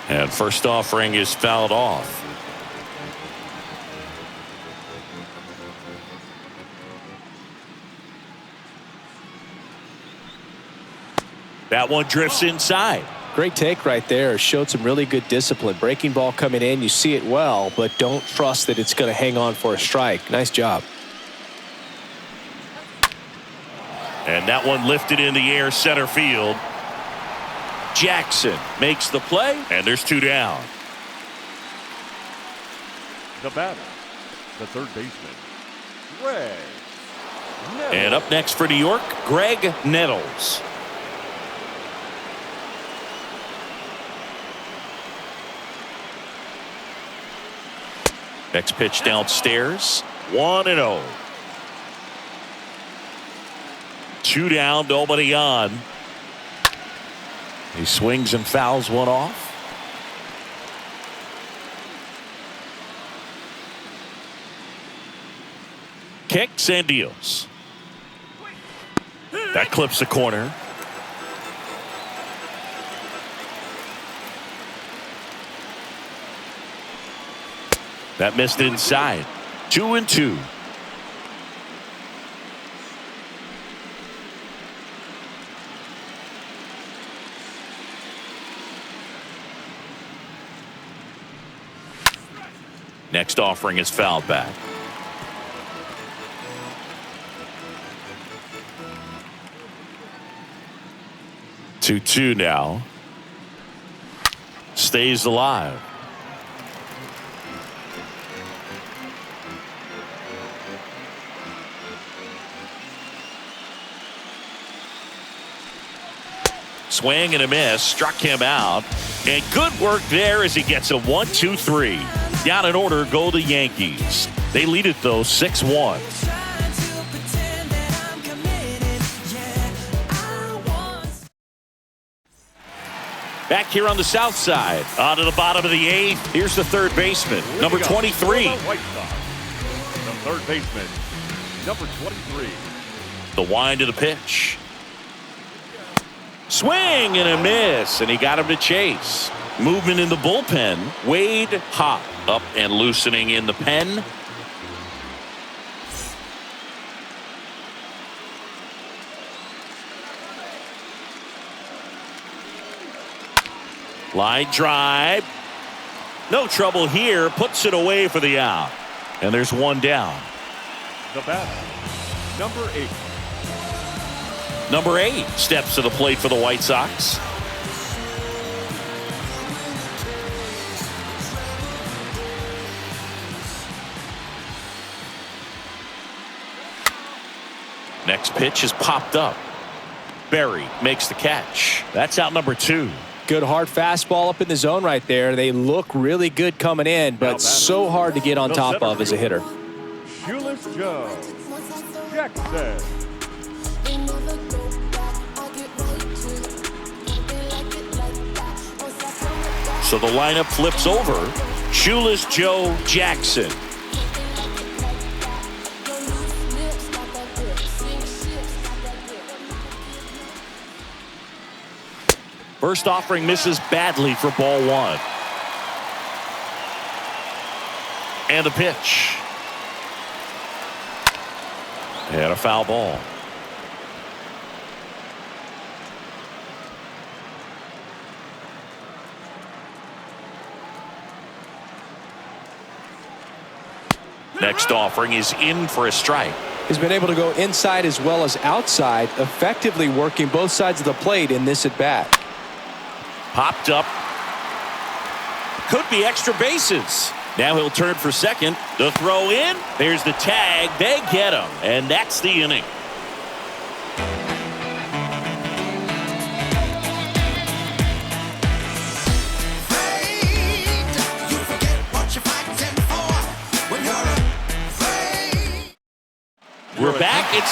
S1: And first offering is fouled off. That one drifts inside.
S2: Great take right there. Showed some really good discipline. Breaking ball coming in. You see it well, but don't trust that it's going to hang on for a strike. Nice job.
S1: And that one lifted in the air center field. Jackson makes the play, and there's two down.
S3: The batter, the third baseman, Greg Nettles.
S1: And up next for New York, Greg Nettles. Next pitch downstairs, 1-0. Two down, nobody on. He swings and fouls one off. Kicks and deals. That clips the corner. That missed inside. 2-2. Next offering is fouled back. Two now. Stays alive. Swing and a miss, struck him out. And good work there as he gets a 1-2-3. Down in order go the Yankees. They lead it though 6-1. Back here on the south side. On to the bottom of the eighth. Here's the third baseman, number 23.
S3: White Sox, the third baseman, number 23.
S1: The wind of the pitch. Swing and a miss, and he got him to chase. Movement in the bullpen. Wade Hop up and loosening in the pen. Line drive. No trouble here. Puts it away for the out. And there's one down.
S3: The batter, number 8.
S1: Number 8 steps to the plate for the White Sox. Next pitch is popped up. Berry makes the catch. That's out number 2.
S2: Good hard fastball up in the zone right there. They look really good coming in, but so hard to get on top of as a hitter.
S3: Shoeless Joe Jackson.
S1: So the lineup flips over. Shoeless Joe Jackson. First offering misses badly for ball 1. And the pitch. And a foul ball. Next offering is in for a strike.
S2: He's been able to go inside as well as outside, effectively working both sides of the plate in this at bat.
S1: Popped up. Could be extra bases. Now he'll turn for second. The throw in. There's the tag. They get him. And that's the inning.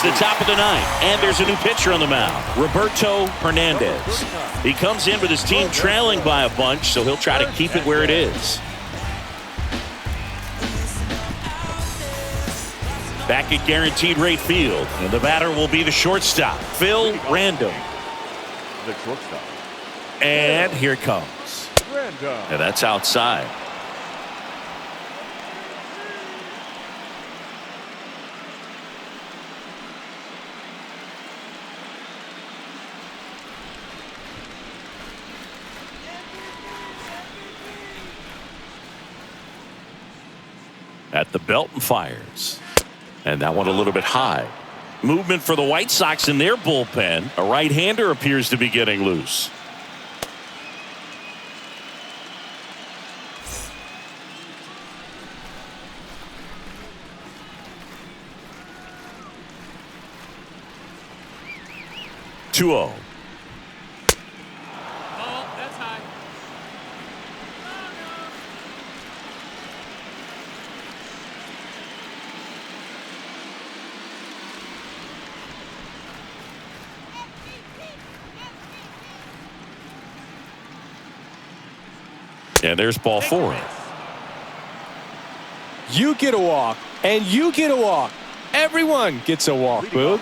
S1: It's the top of the ninth, and there's a new pitcher on the mound, Roberto Hernandez. He comes in with his team trailing by a bunch, so he'll try to keep it where it is. Back at Guaranteed Rate Field, and the batter will be the shortstop, Phil Random.
S3: The shortstop.
S1: And here it comes. And that's outside. At the belt and fires. And that one a little bit high. Movement for the White Sox in their bullpen. A right-hander appears to be getting loose. Two-oh.
S5: Oh, that's high.
S1: And there's ball four.
S2: You get a walk, and you get a walk. Everyone gets a walk, Boog.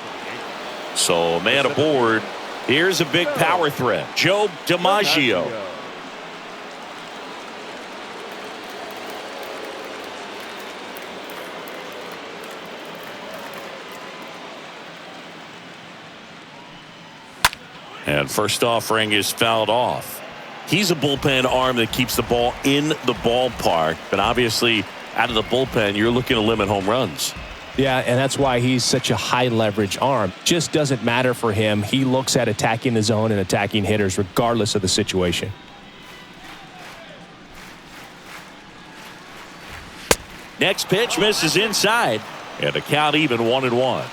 S1: So man aboard. Here's a big power threat. Joe DiMaggio. And first offering is fouled off. He's a bullpen arm that keeps the ball in the ballpark, but obviously out of the bullpen, you're looking to limit home runs.
S2: Yeah, and that's why he's such a high leverage arm. Just doesn't matter for him. He looks at attacking the zone and attacking hitters regardless of the situation.
S1: Next pitch misses inside, and a count even 1-1.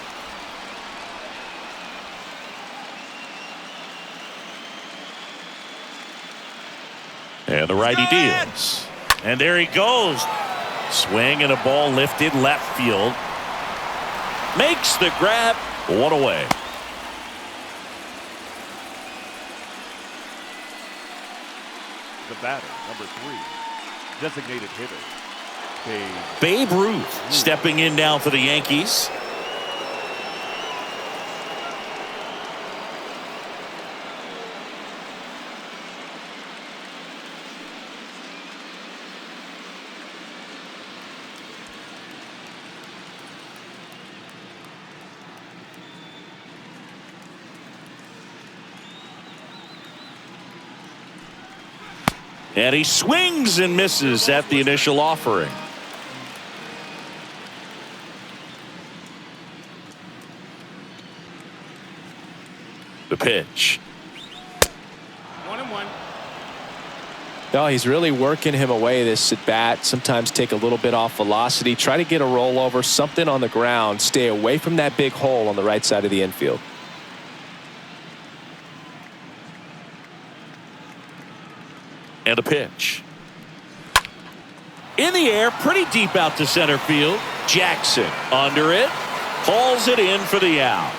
S1: And the righty deals. And there he goes. Swing and a ball lifted left field. Makes the grab. One away.
S3: The batter, number 3. Designated hitter.
S1: Babe Ruth stepping in now for the Yankees. And he swings and misses at the initial offering. The pitch.
S5: 1-1.
S2: No, he's really working him away, this at bat. Sometimes take a little bit off velocity. Try to get a rollover, something on the ground. Stay away from that big hole on the right side of the infield.
S1: And a pitch. In the air, pretty deep out to center field. Jackson under it. Hauls it in for the out.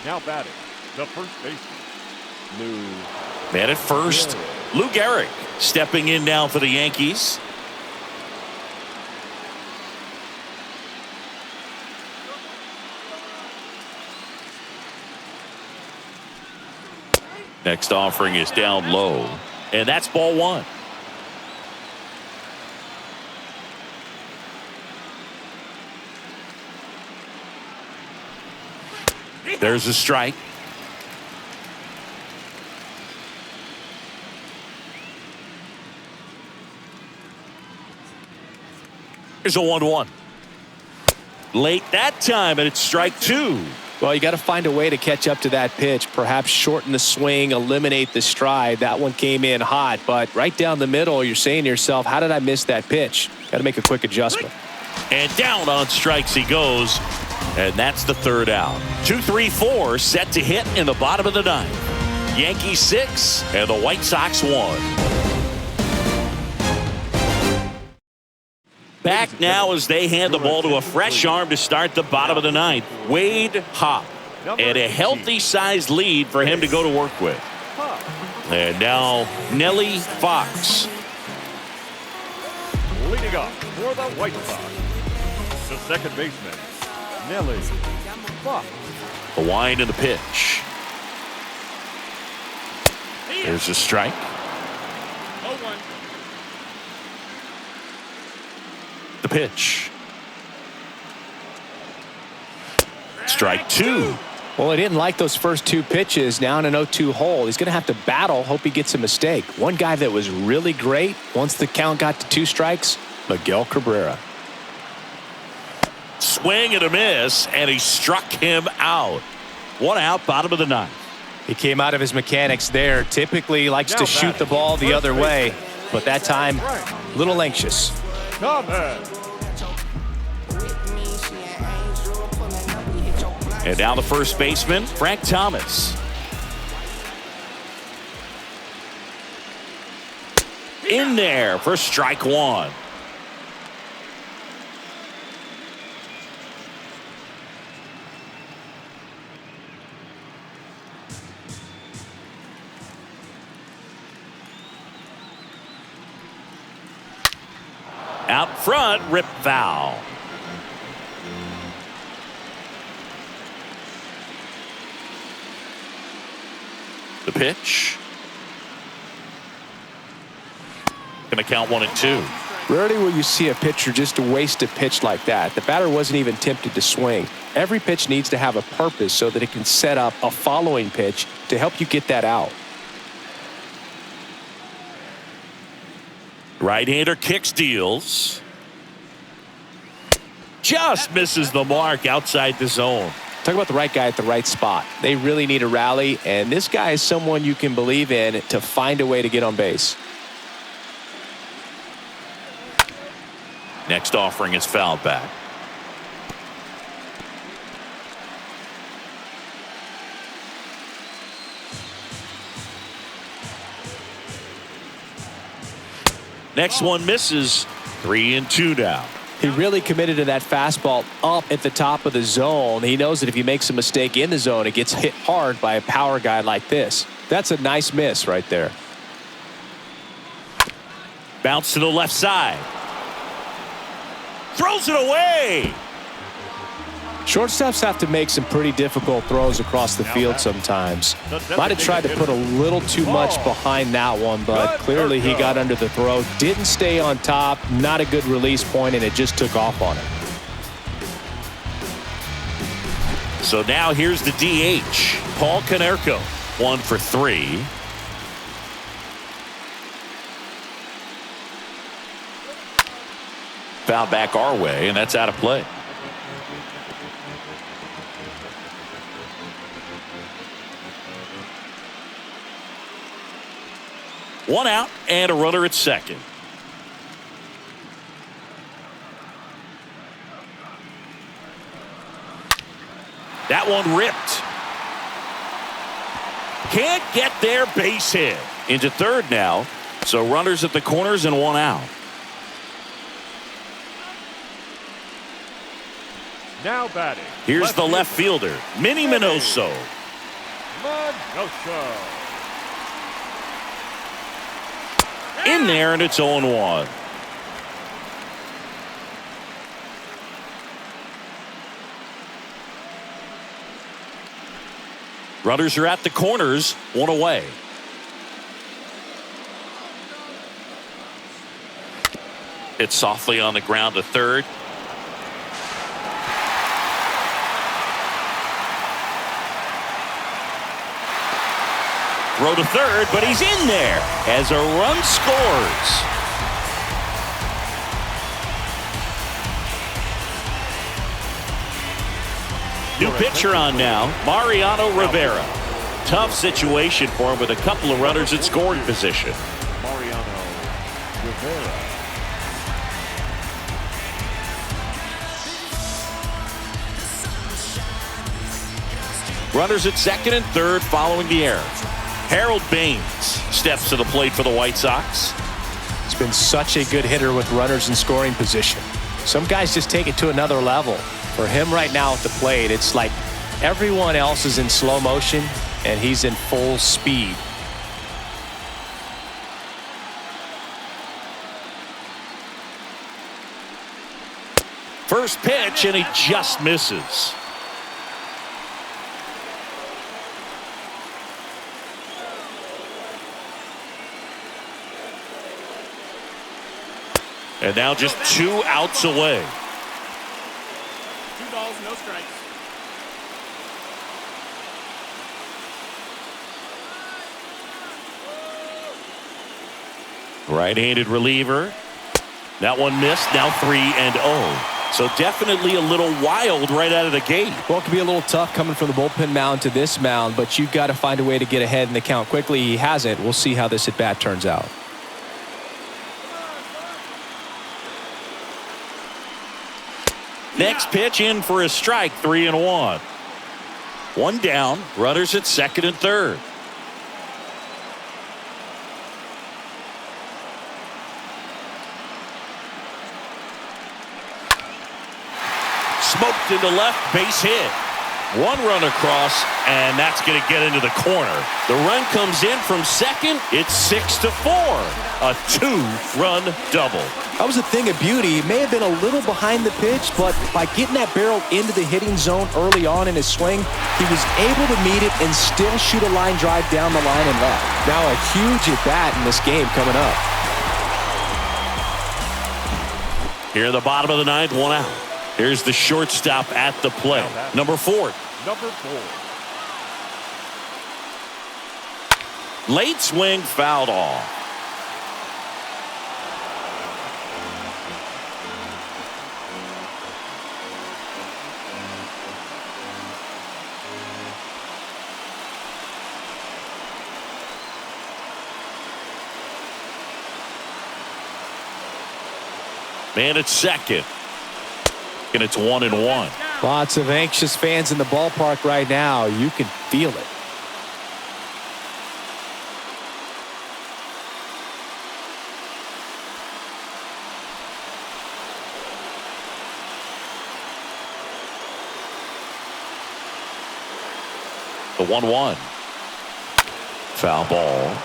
S3: Now batting, the first baseman, Lou.
S1: Man at first, Lou Gehrig stepping in now for the Yankees. Next offering is down low, and that's ball one. There's a strike. Here's a 1-1. Late that time, and it's strike two.
S2: Well, you got to find a way to catch up to that pitch. Perhaps shorten the swing, eliminate the stride. That one came in hot, but right down the middle, you're saying to yourself, how did I miss that pitch? Got to make a quick adjustment.
S1: And down on strikes he goes. And that's the third out. 2-3-4 set to hit in the bottom of the ninth. Yankees 6 and the White Sox 1. back now as they hand the ball to a fresh arm to start the bottom of the ninth. Wade Hop. And a healthy-sized lead for him to go to work with. And now Nelly Fox.
S3: Leading up for the White Sox, the second baseman, Nelly Fox.
S1: The wind and the pitch. There's a strike.
S5: 0-1.
S1: The pitch. Strike two.
S2: Well, he didn't like those first two pitches. Now in an 0-2 hole. He's going to have to battle. Hope he gets a mistake. One guy that was really great once the count got to 2 strikes, Miguel Cabrera.
S1: Swing and a miss, and he struck him out. 1 out, bottom of the ninth.
S2: He came out of his mechanics there. Typically he likes to shoot the ball the other way, but that time a little anxious.
S1: And now the first baseman, Frank Thomas. In there for strike one. Out front, rip foul. The pitch. Going to count 1 and 2.
S2: Rarely will you see a pitcher just waste a pitch like that. The batter wasn't even tempted to swing. Every pitch needs to have a purpose so that it can set up a following pitch to help you get that out.
S1: Right-hander kicks, deals. Just misses the mark outside the zone.
S2: Talk about the right guy at the right spot. They really need a rally, and this guy is someone you can believe in to find a way to get on base.
S1: Next offering is fouled back. Next one misses. 3 and 2 now.
S2: He really committed to that fastball up at the top of the zone. He knows that if he makes a mistake in the zone, it gets hit hard by a power guy like this. That's a nice miss right there.
S1: Bounce to the left side. Throws it away.
S2: Shortstops have to make some pretty difficult throws across the field sometimes. Might have tried to put a little too much behind that one, but clearly he got under the throw. Didn't stay on top. Not a good release point, and it just took off on him.
S1: So now here's the DH, Paul Konerko. 1 for 3. Foul back our way, and that's out of play. One out and a runner at second. That one ripped. Can't get there, base hit. Into third now. So runners at the corners and 1 out.
S3: Now batting.
S1: Here's the left fielder, Minnie Minoso. In there, and it's 0-1. Runners are at the corners, 1 away. It's softly on the ground to third. Throw to third, but he's in there as a run scores. New pitcher on now, Mariano Rivera. Tough situation for him with a couple of runners in scoring position.
S3: Mariano Rivera.
S1: Runners at second and third following the error. Harold Baines steps to the plate for the White Sox.
S2: He's been such a good hitter with runners in scoring position. Some guys just take it to another level. For him right now at the plate, it's like everyone else is in slow motion and he's in full speed.
S1: First pitch, and he just misses. And now just 2 outs away.
S5: 2 balls, no strikes.
S1: Right-handed reliever. That one missed. Now 3-0. So definitely a little wild right out of the gate.
S2: Well, it can be a little tough coming from the bullpen mound to this mound, but you've got to find a way to get ahead in the count quickly. He hasn't. We'll see how this at-bat turns out.
S1: Next pitch in for a strike, 3-1. 1 down, runners at second and third. Smoked into left, base hit. 1 run across, and that's going to get into the corner. The run comes in from second. It's 6-4. A 2-run double.
S2: That was a thing of beauty. He may have been a little behind the pitch, but by getting that barrel into the hitting zone early on in his swing, he was able to meet it and still shoot a line drive down the line and left. Now a huge at-bat in this game coming up.
S1: Here in the bottom of the 9th, 1 out. Here's the shortstop at the plate. Number 4.
S3: Number 4.
S1: Late swing, fouled off. Man at second. And it's 1-1.
S2: Lots of anxious fans in the ballpark right now. You can feel it.
S1: The 1-1. Foul ball.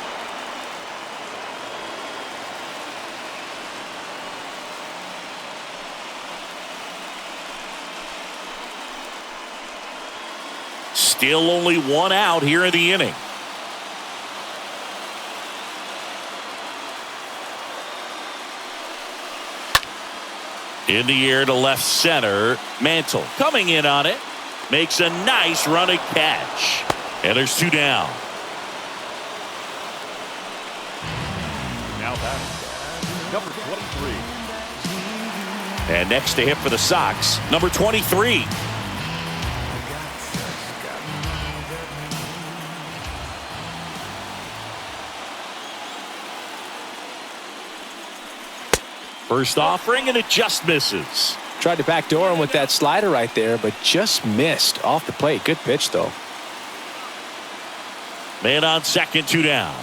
S1: Still only 1 out here in the inning. In the air to left center. Mantle coming in on it. Makes a nice running catch. And there's 2 down.
S3: Now batting, number 23.
S1: And next to hit for the Sox, number 23. First offering, and it just misses.
S2: Tried to backdoor him with that slider right there, but just missed off the plate. Good pitch, though.
S1: Man on second, 2 down.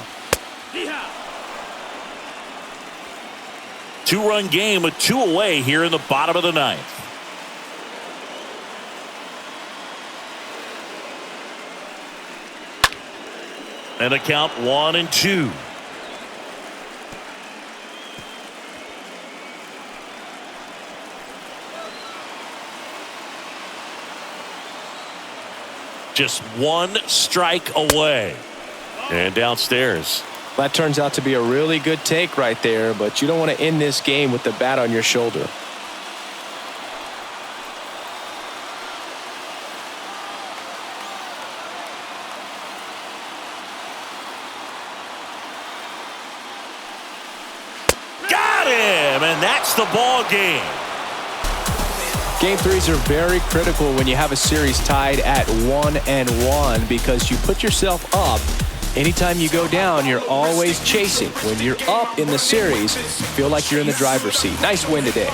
S1: 2-run game with 2 away here in the bottom of the 9th. And the count 1-2. Just 1 strike away. And downstairs.
S2: That turns out to be a really good take right there, but you don't want to end this game with the bat on your shoulder.
S1: Got him, and that's the ball game.
S2: Game 3s are very critical when you have a series tied at 1-1 because you put yourself up. Anytime you go down, you're always chasing. When you're up in the series, you feel like you're in the driver's seat. Nice win today.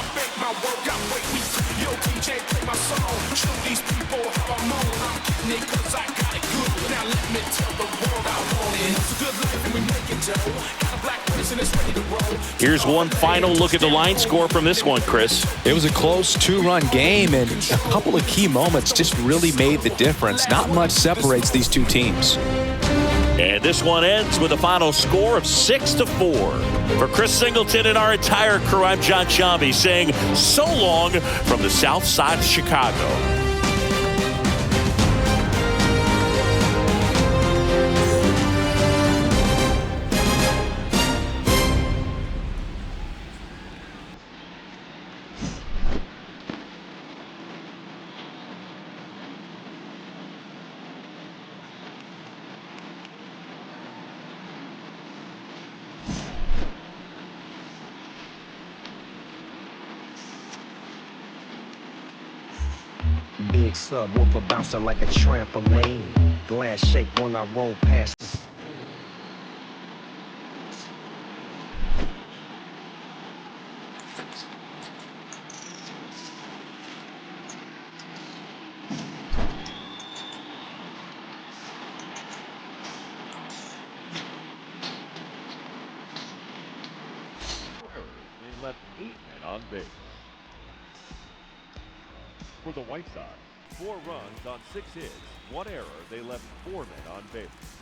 S1: Here's one final look at the line score from this one, Chris.
S4: It was a close 2-run game, and a couple of key moments just really made the difference. Not much separates these two teams.
S1: And this one ends with a final score of 6-4. For Chris Singleton and our entire crew, I'm John Shambi saying so long from the south side of Chicago.
S6: Big subwoofer bouncing like a trampoline. Glass shake when I roll past.
S3: They left 8 men on base. For the White Sox, 4 runs on 6 hits, 1 error. They left 4 men on base.